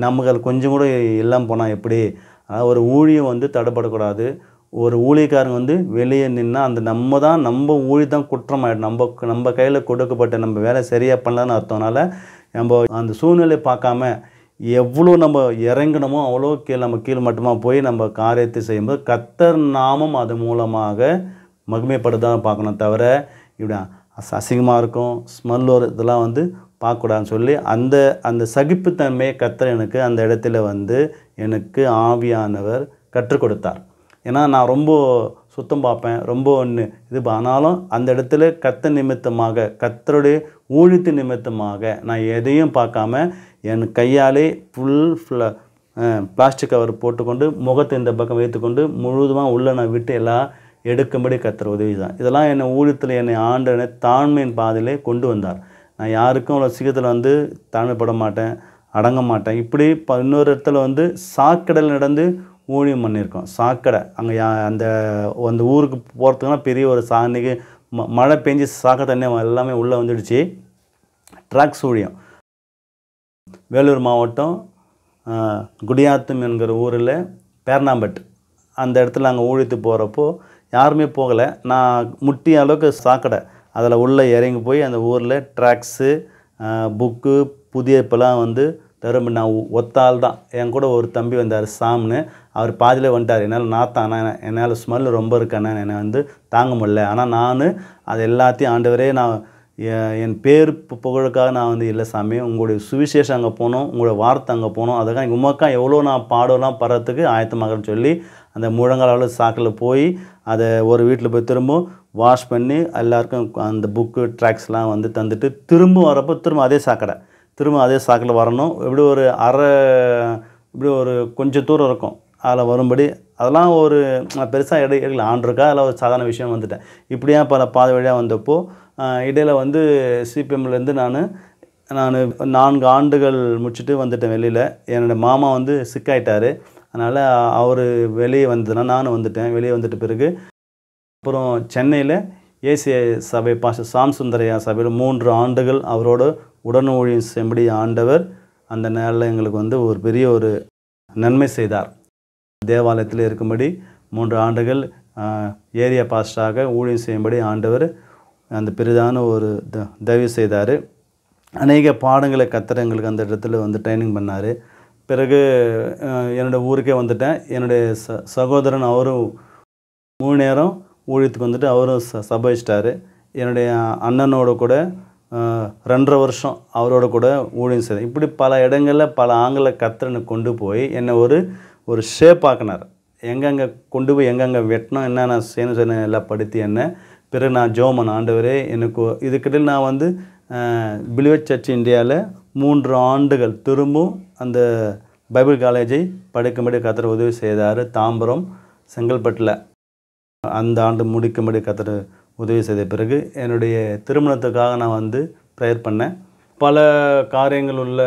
நமக்கு கொஞ்சம் கூட இல்லாமல் போனால் எப்படி. அதாவது ஒரு ஊழியம் வந்து தடைப்படக்கூடாது. ஒரு ஊழியக்காரங்க வந்து வெளியே நின்னால் அந்த நம்ம ஊழி தான் குற்றமாயிடும். நம்ம கையில் கொடுக்கப்பட்ட நம்ம வேலை சரியாக பண்ணலான்னு அர்த்தம்னால நம்ம அந்த சூழ்நிலையை பார்க்காம எவ்வளோ நம்ம இறங்கணுமோ அவ்வளோ நம்ம கீழ் மட்டுமா போய் நம்ம காரியத்தை செய்யும்போது கர்த்தர் நாமம் அது மூலமாக மகிமைப்படுதான் பார்க்கணும். தவிர இப்படி அசிங்கமாக இருக்கும், ஸ்மெல் வரும், இதெல்லாம் வந்து பார்க்கக்கூடாதுன்னு சொல்லி அந்த சகிப்புத்தன்மையை கர்த்தர் எனக்கு அந்த இடத்துல வந்து எனக்கு ஆவியானவர் கற்றுக் கொடுத்தார். ஏன்னா நான் ரொம்ப சுத்தம் பார்ப்பேன், ரொம்ப ஆனாலும் அந்த இடத்துல கர்த்தர் நிமித்தமாக, கர்த்தருடைய ஊழியத்து நிமித்தமாக நான் எதையும் பார்க்காம என் கையாலே பிளாஸ்டிக் கவர் போட்டுக்கொண்டு முகத்தை இந்த பக்கம் வைத்துக்கொண்டு முழுவதுமாக உள்ளே நான் விட்டு எல்லாம் எடுக்கும்படி கர்த்தர் உதவி தான். இதெல்லாம் என்னை ஊழியத்தில் என்னை ஆண்டவனை தாழ்மையின் பாதையிலே கொண்டு வந்தார். நான் யாருக்கும் அவ்வளோ சீக்கிரத்தில் வந்து தாழ்மைப்பட மாட்டேன், அடங்க மாட்டேன். இப்படி இன்னொரு இடத்துல வந்து சாக்கடையில் நடந்து ஊழியம் பண்ணியிருக்கோம். சாக்கடை அங்கே அந்த ஊருக்கு போகிறதுக்குனா பெரிய ஒரு அன்றைக்கி மழை பெஞ்சு சாக்கடை தண்ணி எல்லாமே உள்ளே வந்துடுச்சு. ட்ராக்ஸ் ஊழியம் வேலூர் மாவட்டம் குடியாத்தம் என்கிற ஊரில் பேர்னாம்பட் அந்த இடத்துல அங்கே ஊழியத்துக்கு போகிறப்போ யாருமே போகலை. நான் முட்டிய அளவுக்கு சாக்கடை அதில் உள்ளே இறங்கி போய் அந்த ஊரில் ட்ராக்ஸு புக்கு புதியப்பெல்லாம் வந்து தரும். நான் ஒத்தாள் தான். என் கூட ஒரு தம்பி வந்தார் சாம்னு. அவர் பாதியிலே வந்துட்டார். என்னால் நாத்தானா என்னால் ஸ்மெல் ரொம்ப இருக்கண்ணா என்னை வந்து தாங்க முடியல. ஆனால் நான் அது எல்லாத்தையும் ஆண்டவரே நான் என் பேர் புகழுக்காக நான் வந்து இல்லை சாமி, உங்களுடைய சுவிசேஷம் அங்கே போகணும், உங்களுடைய வார்த்தை அங்கே போகணும், அதுக்காக உமக்கா எவ்வளோ நான் பாடலாம் படுறதுக்கு ஆயத்தமாகன்னு சொல்லி அந்த முழங்கால் சாக்கில் போய் அதை ஒரு வீட்டில் போய் திரும்ப வாஷ் பண்ணி எல்லாருக்கும் அந்த புக்கு ட்ராக்ஸ்லாம் வந்து தந்துட்டு திரும்ப வரப்போ திரும்ப அதே சாக்கில் வரணும். இப்படி ஒரு இப்படி ஒரு கொஞ்சம் தூரம் இருக்கும் அதில் வரும்படி. அதெல்லாம் ஒரு பெருசாக எடுக்கல. ஆண்டிருக்கா அதில் ஒரு சாதாரண விஷயம் வந்துட்டேன். இப்படியா பல பாதை வழியாக வந்தப்போ இடையில் வந்து சிபிஎம்லேருந்து நான் 4 ஆண்டுகள் முடிச்சுட்டு வந்துட்டேன் வெளியில். என்னோடய மாமா வந்து சிக்காயிட்டார். அதனால் அவர் வெளியே வந்ததுன்னா நானும் வந்துட்டேன். வெளியே வந்துட்ட பிறகு அப்புறம் சென்னையில் ஏசிஐ சபை பாஸ்டர் சாம் சுந்தரையா சபையில் 3 ஆண்டுகள் அவரோட உடன் ஊழியம் செய்யும்படி ஆண்டவர் அந்த நேரில் எங்களுக்கு வந்து ஒரு பெரிய ஒரு நன்மை செய்தார். தேவாலயத்தில் இருக்கும்படி 3 ஆண்டுகள் ஏரியா பாஸ்டராக ஊழியம் செய்யும்படி ஆண்டவர் அந்த பெரிதான ஒரு தயவு செய்தார். அநேக பாடங்களை கர்த்தர் எங்களுக்கு அந்த இடத்துல வந்து ட்ரைனிங் பண்ணார். பிறகு என்னோடய ஊருக்கே வந்துட்டேன். என்னுடைய சகோதரன் அவரும் 3 நேரம் ஊழியத்துக்கு வந்துட்டு அவரும் சபை வச்சிட்டாரு. என்னுடைய அண்ணனோட கூட 2.5 வருஷம் அவரோட கூட ஊழியம் செய்தேன். இப்படி பல இடங்களில் பல ஆங்கில கர்த்தர் கொண்டு போய் என்னை ஒரு ஷேப் ஆக்கினார். எங்கெங்கே கொண்டு போய் எங்கெங்கே வெட்டணும், என்னென்ன செய்யணும் எல்லாம் படுத்தி என்ன. பிறகு நான் ஜோமன் ஆண்டவரே எனக்கு இதுக்கிடையில் நான் வந்து பிலிவர்ட் சர்ச் இந்தியாவில் 3 ஆண்டுகள் திரும்பவும் அந்த பைபிள் காலேஜை படிக்கும்படி கர்த்தர் உதவி செய்தார். தாம்பரம் செங்கல்பட்டில் அந்த ஆண்டு முடிக்கும்படி கர்த்தர் உதவி செய்த பிறகு என்னுடைய திருமணத்துக்காக நான் வந்து ப்ரேயர் பண்ணேன். பல காரியங்கள் உள்ள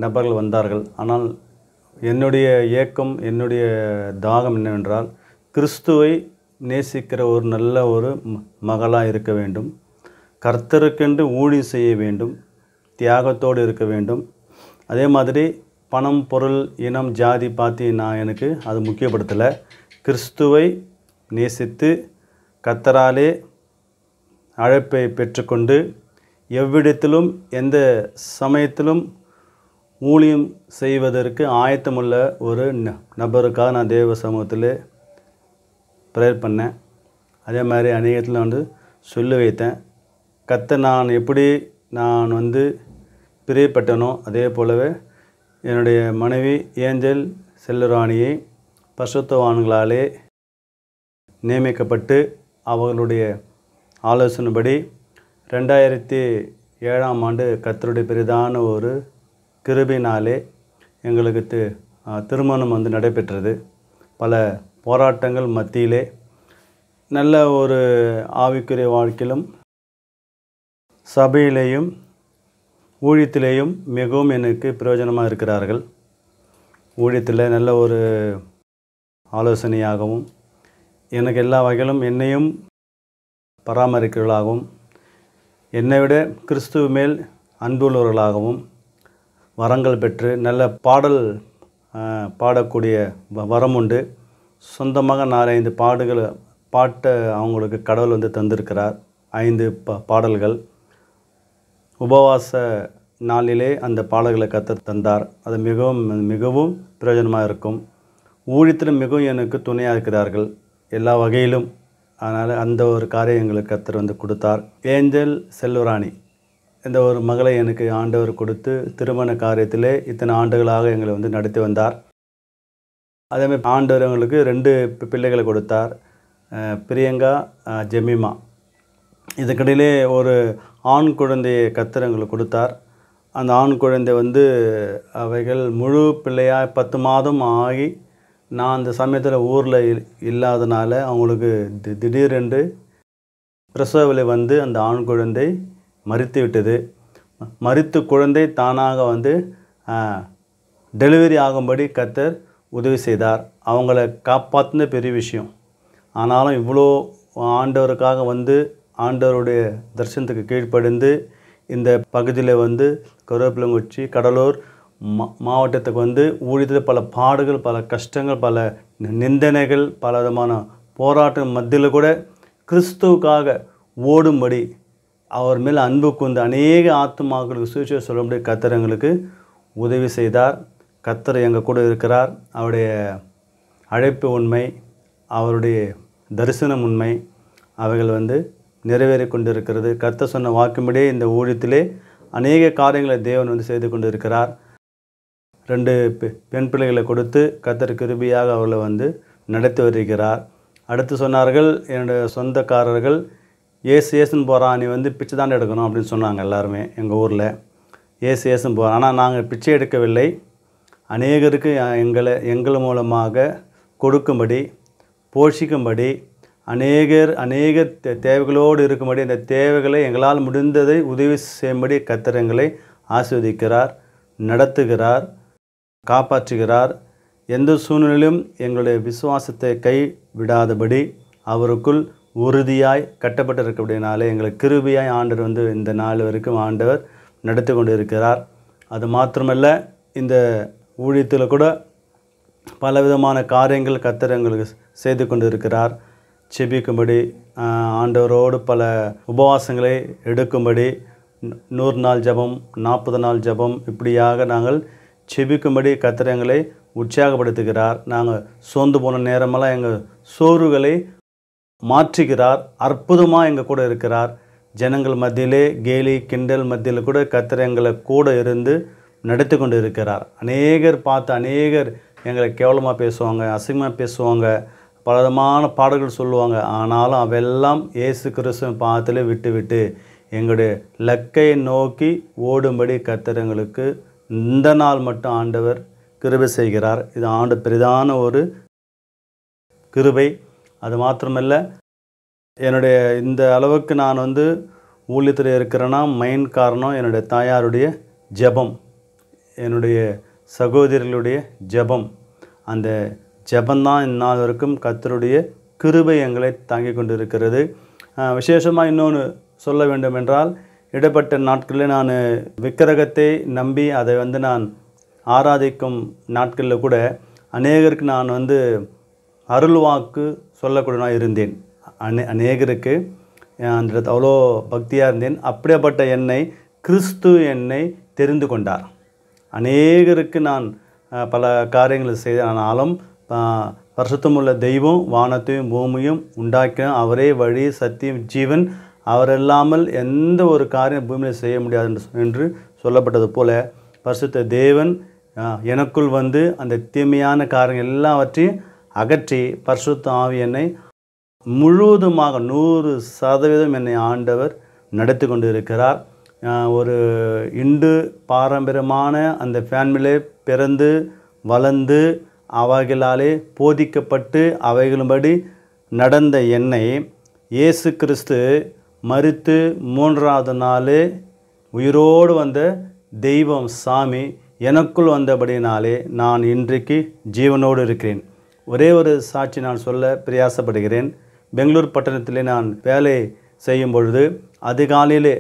நபர்கள் வந்தார்கள். ஆனால் என்னுடைய ஏக்கம், என்னுடைய தாகம் என்னவென்றால் கிறிஸ்துவை நேசிக்கிற ஒரு நல்ல ஒரு மகளாக இருக்க வேண்டும். கர்த்தருக்கென்று ஊழியம் செய்ய வேண்டும். தியாகத்தோடு இருக்க வேண்டும். அதே மாதிரி பணம், பொருள், இனம், ஜாதி பார்த்து எனக்கு அது முக்கியப்படுத்தலை. கிறிஸ்துவை நேசித்து கர்த்தராலே அழைப்பை பெற்றுக்கொண்டு எவ்விடத்திலும் எந்த சமயத்திலும் ஊழியம் செய்வதற்கு ஆயத்தமுள்ள ஒரு நபருக்காக நான் தேவ சமூகத்தில் ப்ரேயர் பண்ணேன். அதே மாதிரி அநேகத்தில் வந்து சொல்லி வைத்தேன். கர்த்தர் நான் எப்படி நான் வந்து பிரியப்பட்டனோ அதே போலவே என்னுடைய மனைவி ஏஞ்சல் செல்லுராணியை பரிசுத்தவான்களாலே நியமிக்கப்பட்டு அவர்களுடைய ஆலோசனைப்படி 2007ஆம் ஆண்டு கர்த்தருடைய பெரிதான ஒரு கிருபையினாலே எங்களுக்கு திருமணம் வந்து நடைபெற்றது. பல போராட்டங்கள் மத்தியிலே நல்ல ஒரு ஆவிக்குரிய வாழ்க்கையிலும் சபையிலேயும் ஊழியத்திலேயும் மிகவும் எனக்கு பிரயோஜனமாக இருக்கிறார்கள். ஊழியத்தில் நல்ல ஒரு ஆலோசனையாகவும் எனக்கு எல்லா வகையிலும் என்னையும் பராமரிக்கிறவர்களாகவும் என்னை விட கிறிஸ்துவ மேல் அன்புள்ளவர்களாகவும் வரங்கள் பெற்று நல்ல பாடல் பாடக்கூடிய வரம் உண்டு. சொந்தமாக 4-5 பாட்டை அவங்களுக்கு கடவுள் வந்து தந்திருக்கிறார். 5 பாடல்கள் உபவாச நாளிலே அந்த பாடல்களை கர்த்தர் தந்தார். அது மிகவும் மிகவும் பிரயோஜனமாக இருக்கும். ஊழியத்தில் மிகவும் எனக்கு துணையாக இருக்கிறார்கள் எல்லா வகையிலும். அதனால் அந்த ஒரு காரியம் எங்களுக்கு கர்த்தர் வந்து கொடுத்தார். ஏஞ்சல் செல்லுராணி இந்த ஒரு மகளை எனக்கு ஆண்டவர் கொடுத்து திருமண காரியத்திலே இத்தனை ஆண்டுகளாக எங்களை வந்து நடத்தி வந்தார். அதேமாதிரி ஆண்டவர் எங்களுக்கு 2 பிள்ளைகளை கொடுத்தார். பிரியங்கா, ஜெமிமா. இதுக்கிடையிலே ஒரு ஆண் குழந்தையை கர்த்தர் எங்களுக்கு கொடுத்தார். அந்த ஆண் குழந்தை வந்து அவைகள் முழு பிள்ளையாக 10 மாதம் ஆகி நான் அந்த சமயத்தில் ஊரில் இல்லாதனால அவங்களுக்கு திடீரென்று பிரசவ வந்து அந்த ஆண் குழந்தை மரித்து விட்டது. மரித்து குழந்தை தானாக வந்து டெலிவரி ஆகும்படி கர்த்தர் உதவி செய்தார். அவங்கள காப்பாற்றின பெரிய விஷயம். ஆனாலும் இவ்வளோ ஆண்டவருக்காக வந்து ஆண்டவருடைய தரிசனத்துக்கு கீழ்ப்படிந்து இந்த பகுதியில் வந்து கருவேப்பிலங்குச்சி, கடலூர், மாவட்டத்துக்கு வந்து ஊழியத்தில் பல பாடுகள், பல கஷ்டங்கள், பல நிந்தனைகள், பல விதமான போராட்டம் மத்தியில் கூட கிறிஸ்துவுக்காக ஓடும்படி அவர் மேல் அன்பு கொண்டு அநேக ஆத்துமாக்களுக்கு சுவிசேஷம் சொல்லும்படி கர்த்தர் எங்களுக்கு உதவி செய்தார். கர்த்தர் எங்கள் கூட இருக்கிறார். அவருடைய அழைப்பு உண்மை, அவருடைய தரிசனம் உண்மை, அவைகள் வந்து நிறைவேறி கொண்டு இருக்கிறது. கர்த்தர் சொன்ன வாக்கும்படியே இந்த ஊழியத்திலே அநேக காரியங்களை தேவன் வந்து செய்து கொண்டு இருக்கிறார். 2 பெண் பிள்ளைகளை கொடுத்து கர்த்தர் கிருபையாக அவர்களை வந்து நடத்தி வருகிறார். அடுத்து சொன்னார்கள், என்னுடைய சொந்தக்காரர்கள், ஏசுன்னு போகிறான், நீ வந்து பிச்சை தான் எடுக்கணும் அப்படின்னு சொன்னாங்க எல்லாருமே எங்கள் ஊரில். ஏசுன்னு போகிறான். ஆனால் நாங்கள் பிச்சை எடுக்கவில்லை. அநேகருக்கு எங்கள் மூலமாக கொடுக்கும்படி, போஷிக்கும்படி, அநேகர் தேவைகளோடு இருக்கும்படி, அந்த தேவைகளை எங்களால் முடிந்ததை உதவி செய்யும்படி கர்த்தர் எங்களை ஆசீர்வதிக்கிறார், நடத்துகிறார், காப்பாற்றுகிறார். எந்த சூழ்நிலையிலும் எங்களுடைய விசுவாசத்தை கைவிடாதபடி அவருக்குள் உறுதியாய் கட்டப்பட்டிருக்கிறபடினாலே எங்களுக்கு கிருபையாய் ஆண்டவர் வந்து இந்த நாள் வரைக்கும் ஆண்டவர் நடத்தி கொண்டு இருக்கிறார். அது மாத்திரமல்ல, இந்த ஊழியத்தில் கூட பலவிதமான காரியங்கள் கர்த்தர் எங்களுக்கு செய்து கொண்டு இருக்கிறார். செபிக்கும்படி, ஆண்டவரோடு பல உபவாசங்களை எடுக்கும்படி, 100 நாள் ஜெபம், 40 நாள் ஜெபம், இப்படியாக நாங்கள் செபிக்கும்படி கர்த்தர் எங்களை உற்சாகப்படுத்துகிறார். நாங்கள் சோர்ந்து போன நேரமெல்லாம் எங்கள் சோர்வுகளை மாற்றுகிறார். அற்புதமாக எங்கள் கூட இருக்கிறார். ஜனங்கள் மத்தியிலே கேலி கிண்டல் மத்தியில் கூட கர்த்தர் எங்களை கூட இருந்து நடத்தி கொண்டு இருக்கிறார். அநேகர் எங்களை கேவலமாக பேசுவாங்க, அசிங்கமாக பேசுவாங்க, பலவிதமான பாடல்கள் சொல்லுவாங்க. ஆனாலும் அவையெல்லாம் இயேசு கிறிஸ்துவின் பாதத்திலே விட்டு எங்களுடைய லக்கையை நோக்கி ஓடும்படி கர்த்தர் எங்களுக்கு இந்த நாள் மட்டும் ஆண்டவர் கிருபை செய்கிறார். இது பெரிதான ஒரு கிருபை. அது மாத்திரமல்ல, என்னுடைய இந்த அளவுக்கு நான் வந்து ஊழியத்தில் இருக்கிறேன்னா மெயின் காரணம் என்னுடைய தாயாருடைய ஜெபம், என்னுடைய சகோதரிகளுடைய ஜெபம். அந்த ஜெபந்தான் இந்நாள் வரைக்கும் கர்த்தருடைய கிருபை எங்களை தாங்கி கொண்டு இருக்கிறது. விசேஷமாக இன்னொன்று சொல்ல வேண்டும் என்றால், இடைப்பட்ட நாட்களில் நான் விக்கிரகத்தை நம்பி அதை வந்து நான் ஆராதிக்கும் நாட்களில் கூட அநேகருக்கு நான் வந்து அருள்வாக்கு சொல்லக்கூடியவனாக இருந்தேன். அநேகருக்கு அந்த அவ்வளோ பக்தியாக இருந்தேன். அப்படிப்பட்ட என்னை கிறிஸ்து என்னை தெரிந்து கொண்டார். அநேகருக்கு நான் பல காரியங்களை செய்தாலும் பரிசுத்தமுள்ள தெய்வம் வானத்தையும் பூமியும் உண்டாக்கின அவரே வழி சத்தியம் ஜீவன், அவரில்லாமல் எந்த ஒரு காரியம் பூமியில் செய்ய முடியாது என்று சொல்லப்பட்டது போல பரிசுத்த தேவன் எனக்குள் வந்து அந்த தீமையான காரியங்கள் எல்லாவற்றையும் அகற்றி பரிசுத்த ஆவி என்னை முழுவதுமாக 100% என்னை ஆண்டவர் நடத்தி கொண்டு இருக்கிறார். ஒரு இந்து பாரம்பரியமான அந்த ஃபேமிலியிலே பிறந்து வளர்ந்து அவைகளாலே போதிக்கப்பட்டு அவைகளும்படி நடந்த என்னை இயேசு கிறிஸ்து மரித்து 3ஆவது நாளே உயிரோடு வந்த தெய்வம் சாமி எனக்குள் வந்தபடினாலே நான் இன்றைக்கு ஜீவனோடு இருக்கிறேன். ஒரே ஒரு சாட்சி நான் சொல்ல பிரயாசப்படுகிறேன். பெங்களூர் பட்டணத்திலே நான் வேலை செய்யும் பொழுது அதிகாலையிலே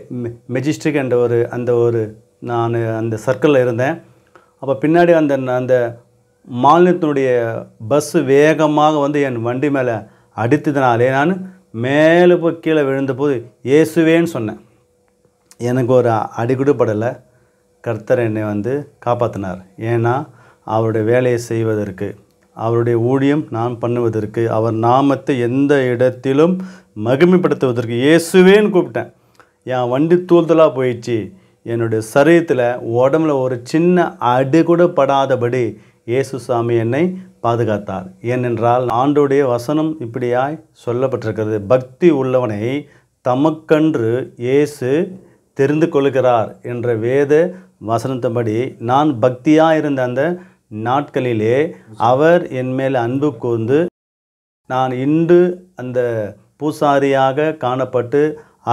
மெஜிஸ்டிக் என்ற நான் அந்த சர்க்கிளில் இருந்தேன். அப்போ பின்னாடி அந்த மாநிலத்தினுடைய பஸ்ஸு வேகமாக வந்து என் வண்டி மேலே அடித்ததுனாலே நான் மேலே போய் கீழே விழுந்தபோது இயேசுவேன்னு சொன்னேன். எனக்கு ஒரு அடிக்கூட படலை. கர்த்தர் என்னை வந்து காப்பாற்றினார். ஏன்னா அவருடைய வேலையை செய்வதற்கு, அவருடைய ஊழியம் நான் பண்ணுவதற்கு, அவர் நாமத்தை எந்த இடத்திலும் மகிமைப்படுத்துவதற்கு இயேசுவேன்னு கூப்பிட்டேன். என் வண்டி தூள்தலாக போயிடுச்சு. என்னுடைய சரீரத்தில் உடம்புல ஒரு சின்ன அடி கூட படாதபடி இயேசு சாமி என்னை பாதுகாத்தார். ஏனென்றால் ஆண்டோடைய வசனம் இப்படியாய் சொல்லப்பட்டிருக்கிறது, பக்தி உள்ளவனை தமக்கன்று இயேசு தெரிந்து கொள்கிறார் என்ற வேத வசனத்தின்படி நான் பக்தியாக இருந்த அந்த நாட்களிலே அவர் என் மேல் அன்பு கூர்ந்து நான் இன்று அந்த பூசாரியாக காணப்பட்டு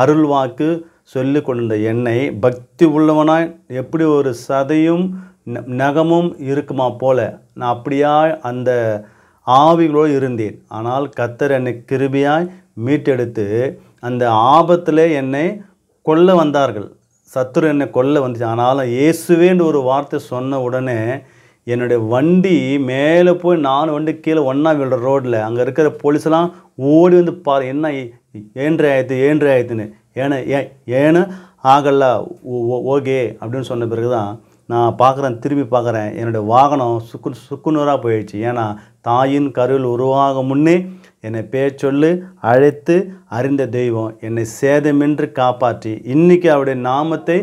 அருள்வாக்கு சொல்லி கொண்ட என்னை பக்தி உள்ளவனாய் எப்படி ஒரு சதையும் நகமும் இருக்குமா போல நான் அப்படியா அந்த ஆவிகளோடு இருந்தேன். ஆனால் கர்த்தர் என்னை கிருபையாய் மீட்டெடுத்து அந்த ஆபத்தில் என்னை கொல்ல வந்தார்கள். சத்துரு என்னை கொல்ல வந்துச்சு. ஆனாலும் இயேசுவேன்னு ஒரு வார்த்தை சொன்ன உடனே என்னுடைய வண்டி மேலே போய் 4 வண்டி கீழே ஒன்றா விழுற ரோட்டில் அங்கே இருக்கிற போலீஸ்லாம் ஓடி வந்து பாரு என்ன ஏன்று ஆயிடுத்துன்னு ஏன்னு ஆகல ஓகே அப்படின்னு சொன்ன பிறகு தான் நான் பார்க்குறேன், திரும்பி பார்க்குறேன், என்னுடைய வாகனம் சுக்குநூறாக போயிடுச்சு. ஏன்னா தாயின் கருவில் உருவாக முன்னே என்னை பேர் சொல்லி அழைத்து அறிந்த தெய்வம் என்னை சேதமின்றி காப்பாற்றி இன்றைக்கி அவருடைய நாமத்தை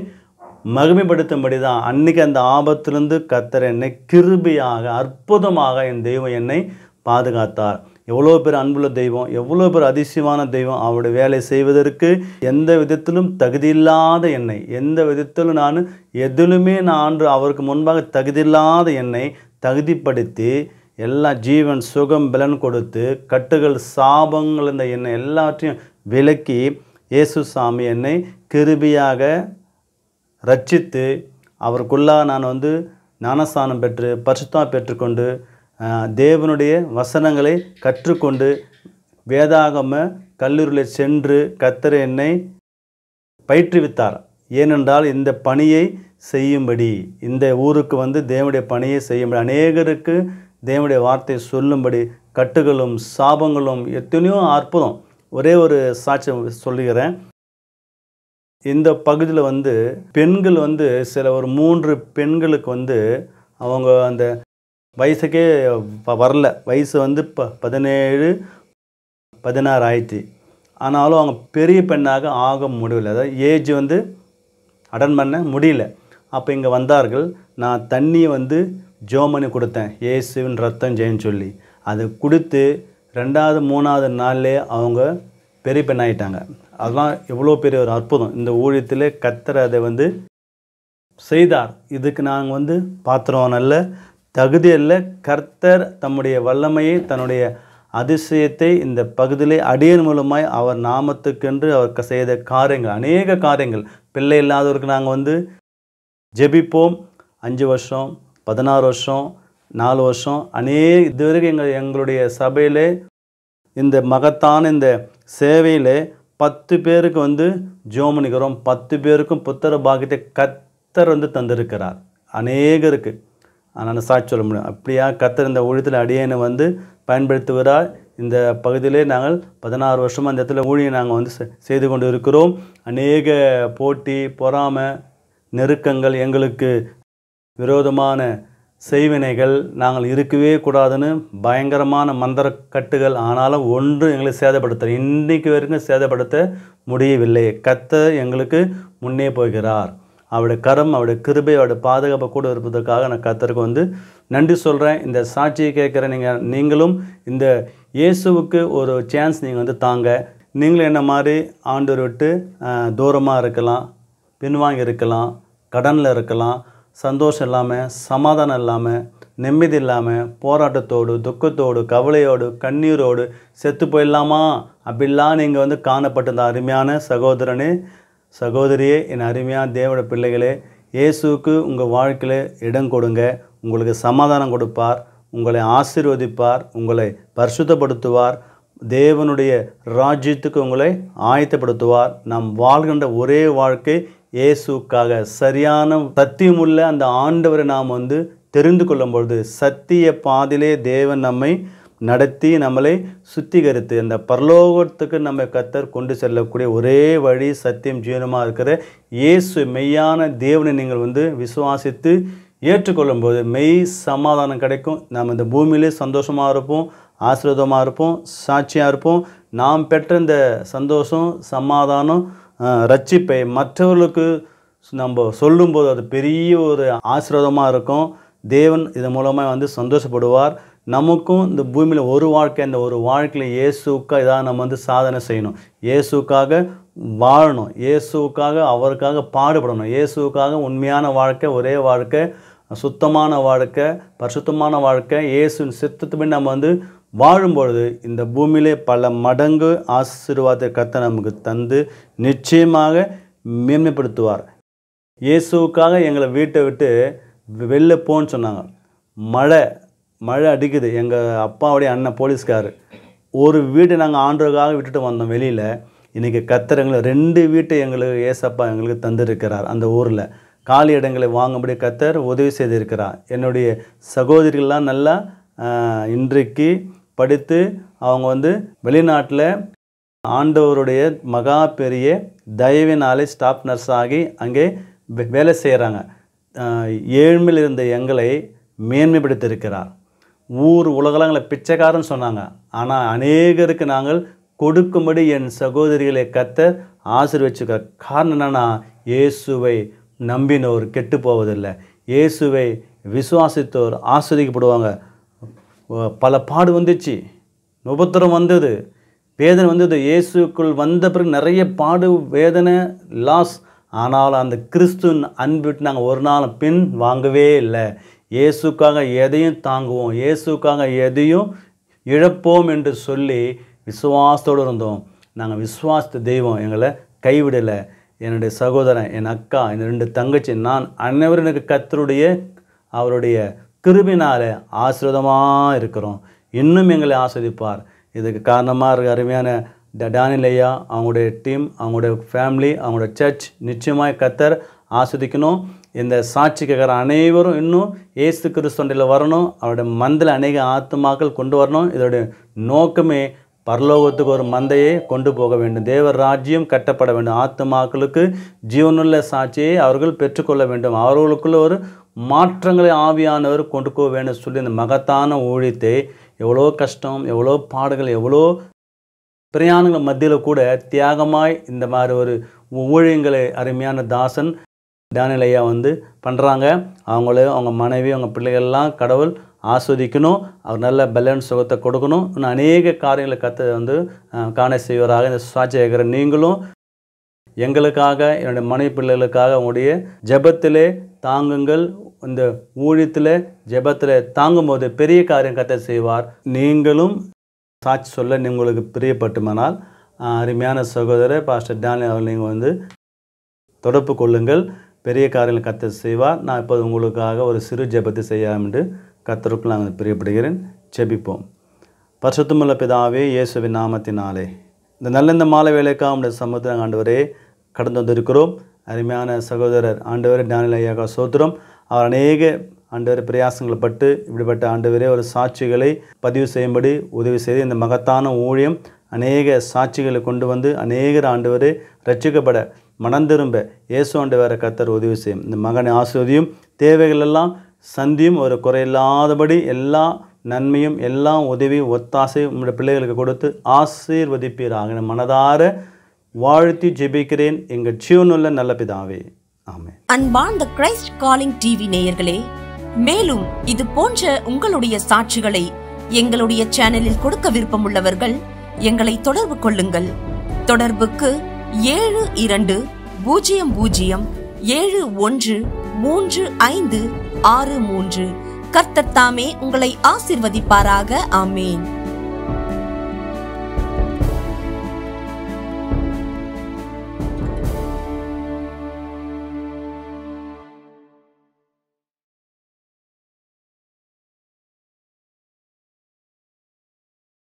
மகிமைப்படுத்தும்படி தான் அன்றைக்கி அந்த ஆபத்திலிருந்து கர்த்தர் என்னை கிருபையாக அற்புதமாக என் தெய்வம் என்னை பாதுகாத்தார். எவ்வளோ பேர் அன்புள்ள தெய்வம், எவ்வளோ பேர் அதிசயமான தெய்வம். அவருடைய வேலை செய்வதற்கு எந்த விதத்திலும் தகுதியில்லாத என்னை, எந்த விதத்திலும் நான் எதிலுமே நான் அவருக்கு முன்பாக தகுதியில்லாத என்னை தகுதிப்படுத்தி எல்லா ஜீவன் சுகம் பலன் கொடுத்து கட்டுகள் சாபங்கள் இந்த என்னை எல்லாவற்றையும் விலக்கி இயேசு சாமி என்னை கிருபையாக ரட்சித்து அவருக்குள்ளாக நான் ஞானஸ்தானம் பெற்று பரிசுத்தம் பெற்றுக்கொண்டு தேவனுடைய வசனங்களை கற்றுக்கொண்டு வேதாகம கல்லூரியில் சென்று கர்த்தர் என்னை பயிற்றுவித்தார். ஏனென்றால் இந்த பணியை செய்யும்படி, இந்த ஊருக்கு தேவனுடைய பணியை செய்யும்படி, அநேகருக்கு தேவனுடைய வார்த்தையை சொல்லும்படி, கட்டுகளும் சாபங்களும் எத்தனையோ அற்புதம். ஒரே ஒரு சாட்சி சொல்லுகிறேன். இந்த பகுதியில் பெண்கள் சில ஒரு 3 பெண்களுக்கு அவங்க அந்த வயசுக்கே வரல. வயசு 17 16 ஆயிடுச்சு. ஆனாலும் அவங்க பெரிய பெண்ணாக ஆக முடியல. அதாவது ஏஜ் அட்டன் பண்ண முடியல. அப்போ இங்கே வந்தார்கள். நான் தண்ணியை ஜோமனி கொடுத்தேன், இயேசுவின் ரத்தம் ஜெயின்னு சொல்லி. அது கொடுத்து 2வது 3வது நாள்லே அவங்க பெரிய பெண்ணாயிட்டாங்க. அதெல்லாம் எவ்வளோ பெரிய ஒரு அற்புதம். இந்த ஊழியத்தில் கர்த்தர் அதை செய்தார். இதுக்கு நாங்கள் பாத்திரம் நல்ல தகுதி அல்ல. கர்த்தர் தம்முடைய வல்லமையை தன்னுடைய அதிசயத்தை இந்த பகுதியிலே அடியன் மூலமாய் அவர் நாமத்துக்கென்று அவர் செய்த காரியங்கள், அநேக காரியங்கள். பிள்ளை இல்லாதவருக்கு நாங்கள் ஜெபிப்போம். 5 வருஷம் 16 வருஷம் 4 வருஷம் இதுவரைக்கும் எங்களுடைய சபையிலே இந்த மகத்தான இந்த சேவையில் 10 பேருக்கு ஜோமனிக்கிறோம். 10 பேருக்கும் புத்திர பாக்கியத்தை கர்த்தர் தந்திருக்கிறார். அநேகருக்கு நான் சாட்சி சொல்ல முடியும். அப்படியா கர்த்தர் இந்த ஊழியத்தில் அடியேனை பயன்படுத்துகிறார். இந்த பகுதியிலே நாங்கள் 16 வருஷமாக அந்த இடத்துல ஊழியை நாங்கள் செய்து கொண்டு இருக்கிறோம். அநேக போட்டி பொறாமை நெருக்கங்கள், எங்களுக்கு விரோதமான செய்வினைகள், நாங்கள் இருக்கவே கூடாதுன்னு பயங்கரமான மந்திர கட்டுகள். ஆனாலும் ஒன்று எங்களை சேதப்படுத்த இன்றைக்கு வரைக்கும் சேதப்படுத்த முடியவில்லை. கர்த்தர் எங்களுக்கு முன்னே போகிறார். அவருடைய கரம், அவருடைய கிருபை, அவருடைய பாதுகாப்பு கூட இருப்பதற்காக நான் கர்த்தருக்கு நன்றி சொல்கிறேன். இந்த சாட்சியை கேட்குற நீங்களும் இந்த இயேசுவுக்கு ஒரு சான்ஸ் நீங்கள் தாங்க. நீங்களும் என்ன மாதிரி ஆண்டவர் விட்டு தூரமாக இருக்கலாம், பின்வாங்கி இருக்கலாம், கடனில் இருக்கலாம், சந்தோஷம் இல்லாமல், சமாதானம் இல்லாமல், நிம்மதி இல்லாமல், போராட்டத்தோடு, துக்கத்தோடு, கவலையோடு, கண்ணீரோடு செத்து போயிடலாமா அப்படிலாம் நீங்கள் காணப்பட்ட இந்த அருமையான சகோதரனே சகோதரியே, என் அருமையான தேவனுடைய பிள்ளைகளே, இயேசுவுக்கு உங்கள் வாழ்க்கையில் இடம் கொடுங்க. உங்களுக்கு சமாதானம் கொடுப்பார், உங்களை ஆசீர்வதிப்பார், உங்களை பரிசுத்தப்படுத்துவார், தேவனுடைய ராஜ்யத்துக்கு உங்களை ஆயத்தப்படுத்துவார். நாம் வாழ்கின்ற ஒரே வாழ்க்கை இயேசுக்காக சரியான சத்தியமுள்ள அந்த ஆண்டவரை நாம் தெரிந்து கொள்ளும் பொழுது சத்திய பாதிலே தேவன் நம்மை நடத்தி நம்மளை சுத்திகரித்து அந்த பரலோகத்துக்கு நம்ம கர்த்தர் கொண்டு செல்லக்கூடிய ஒரே வழி சத்தியம் ஜீவனமாக இருக்கிற இயேசு மெய்யான தேவனை நீங்கள் விசுவாசித்து ஏற்றுக்கொள்ளும் போது மெய் சமாதானம் கிடைக்கும். நாம் இந்த பூமியிலே சந்தோஷமாக இருப்போம், ஆசீர்வாதமாக இருப்போம், சாட்சியாக இருப்போம். நாம் பெற்ற இந்த சந்தோஷம் சமாதானம் ரட்சிப்பை மற்றவர்களுக்கு நம்ம சொல்லும்போது அது பெரிய ஒரு ஆசீர்வாதமாக இருக்கும். தேவன் இதன் மூலமாக சந்தோஷப்படுவார். நமக்கும் இந்த பூமியில் ஒரு வாழ்க்கை, அந்த ஒரு வாழ்க்கையில் இயேசுக்காக இதாக நம்ம சாதனை செய்யணும், இயேசுக்காக வாழணும், இயேசுக்காக அவருக்காக பாடுபடணும், இயேசுக்காக உண்மையான வாழ்க்கை, ஒரே வாழ்க்கை, சுத்தமான வாழ்க்கை, பரிசுத்தமான வாழ்க்கை, இயேசுவின் சித்தத்துப்படி நம்ம வாழும்பொழுது இந்த பூமியிலே பல மடங்கு ஆசீர்வாதத்தை கர்த்தர் நமக்கு தந்து நிச்சயமாக மேன்மைப்படுத்துவார். இயேசுக்காக எங்களை வீட்டை விட்டு வெளில போன்னு சொன்னாங்க. மழை அடிக்குது. எங்கள் அப்பாவுடைய அண்ணன் போலீஸ்கார் ஒரு வீட்டை நாங்கள் ஆண்டவருக்காக விட்டுட்டு வந்தோம் வெளியில். இன்றைக்கி கர்த்தர் எங்களை 2 வீட்டை எங்களுக்கு ஏசப்பா எங்களுக்கு தந்திருக்கிறார். அந்த ஊரில் காலி இடங்களை வாங்கும்படி கர்த்தர் உதவி செய்திருக்கிறார். என்னுடைய சகோதரிகள்லாம் நல்லா இன்றைக்கு படித்து அவங்க வந்து வெளிநாட்டில் ஆண்டவருடைய மகா பெரிய தயவினாலே ஸ்டாஃப் நர்ஸ் ஆகி அங்கே வேலை செய்கிறாங்க. ஏழ்மையில் இருந்த எங்களை மேன்மைப்படுத்தியிருக்கிறார். ஊர் உலகங்களை பிச்சைக்காரன்னு சொன்னாங்க. ஆனால் அநேகருக்கு நாங்கள் கொடுக்கும்படி என் சகோதரிகளை கர்த்தர் ஆசீர்வதிச்சிருக்கார். காரணம் என்னன்னா, இயேசுவை நம்பினோர் கெட்டு போவதில்லை, இயேசுவை விசுவாசித்தோர் ஆஸ்வதிக்கப்படுவாங்க. பல பாடு வந்துச்சு, உபத்திரம் வந்தது, வேதனை வந்தது. இயேசுக்குள் வந்த பிறகு நிறைய பாடு, வேதனை, லாஸ். ஆனால் அந்த கிறிஸ்துவின் அன்பிட்டு நாங்கள் ஒரு நாள் பின் வாங்கவே இல்லை. இயேசுக்காக எதையும் தாங்குவோம், இயேசுக்காக எதையும் இழப்போம் என்று சொல்லி விசுவாசத்தோடு இருந்தோம். நாங்கள் விசுவாசத்த தெய்வம் எங்களை கைவிடலை. என்னுடைய சகோதரன், என் அக்கா, என் 2 தங்கச்சி, நான் அனைவரும் எனக்கு கர்த்தருடைய அவருடைய கிருபையினால ஆசீர்வாதமாக இருக்கிறோம். இன்னும் எங்களை ஆஸ்வதிப்பார். இதுக்கு காரணமாக இருக்க அருமையான டானியல் ஐயா, அவங்களுடைய டீம், அவங்களுடைய ஃபேமிலி, அவங்களுடைய சர்ச் நிச்சயமாக கர்த்தர் ஆஸ்வதிக்கணும். இந்த சாட்சி கேட்குற அனைவரும் இன்னும் இயேசு கிறிஸ்துவில் வரணும். அவருடைய மந்தில் அநேக ஆத்துமாக்கள் கொண்டு வரணும். இதோடைய நோக்கமே பரலோகத்துக்கு ஒரு மந்தையை கொண்டு போக வேண்டும். தேவர் ராஜ்யம் கட்டப்பட வேண்டும். ஆத்துமாக்களுக்கு ஜீவனுள்ள சாட்சியை அவர்கள் பெற்றுக்கொள்ள வேண்டும். அவர்களுக்குள்ள ஒரு மாற்றங்களை ஆவியானவர் கொண்டு போக வேண்டும் சொல்லி இந்த மகத்தான ஊழியத்தை எவ்வளோ கஷ்டம், எவ்வளோ பாடுகள், எவ்வளோ பிரயாணங்கள் மத்தியில் கூட தியாகமாய் இந்த மாதிரி ஒரு ஊழியங்களை அருமையான தாசன் டானியல் ஐயா வந்து பண்ணுறாங்க. அவங்களையும் அவங்க மனைவி, அவங்க பிள்ளைகள்லாம் கடவுள் ஆஸ்வதிக்கணும். அவர் நல்ல பலன் சுகத்தை கொடுக்கணும். இன்னும் அநேக காரியங்களை வந்து காண செய்வராக இந்த சாட்சி கேட்குற நீங்களும் எங்களுக்காக, என்னுடைய மனைவி பிள்ளைகளுக்காக உங்களுடைய ஜெபத்திலே தாங்குங்கள். இந்த ஊழியத்தில் ஜெபத்தில் தாங்கும்போது பெரிய காரியம் கர்த்தர் செய்வார். நீங்களும் சாட்சி சொல்ல உங்களுக்கு பிரியப்பட்டுமானால் அருமையான சகோதரர் பாஸ்டர் டானியல் அவர்கள் நீங்கள் வந்து தொடர்பு கொள்ளுங்கள். பெரிய காரியங்களை கர்த்தர் செய்வார். நான் இப்போது உங்களுக்காக ஒரு சிறு ஜெபத்தை செய்யாமல் என்று கர்த்தருக்குள் நாங்கள் பிரியப்படுகிறேன். ஜெபிப்போம். பரிசுத்தமுள்ள பிதாவே, இயேசுவின் நாமத்தினாலே இந்த மாலை வேலைக்காக உடைய சமுத்திரம் ஆண்டவரே கடந்து வந்திருக்கிறோம். அருமையான சகோதரர் ஆண்டவர் டானியல் ஐயா சோத்திரம். அவர் அநேக ஆண்டவர் பிரயாசங்களை பட்டு இப்படிப்பட்ட ஆண்டவரே ஒரு சாட்சிகளை பதிவு செய்யும்படி உதவி செய்து இந்த மகத்தான ஊழியம் அநேக சாட்சிகளை கொண்டு வந்து அநேகர் ஆண்டவரே ரட்சிக்கப்பட மனம் திரும்ப இயேசு ஆண்டவரை கர்த்தர் உதவி செய்யும். இந்த மகனை ஆசீர்வதியும், தேவைகள் எல்லாம் சந்தியும், ஒரு குறையில்லாதபடி எல்லா நன்மையும் எல்லா உதவியும் ஒத்தாசை உங்களுடைய பிள்ளைகளுக்கு கொடுத்து ஆசீர்வதிப்பீராக மனதார வாழ்த்தி ஜெபிக்கிறேன் எங்கள் ஜீவனுள்ள நல்ல பிதாவே, ஆமென். அன்பார்ந்த கிரைஸ்ட் காலிங் டிவி நேயர்களே, மேலும் இது போன்ற உங்களுடைய சாட்சிகளை எங்களுடைய சேனலில் கொடுக்க விருப்பமுள்ளவர்கள் எங்களை தொடர்பு கொள்ளுங்கள். தொடர்புக்கு 7200713563. கர்த்தர் தாமே உங்களை ஆசீர்வதிப்பாராக. ஆமேன்.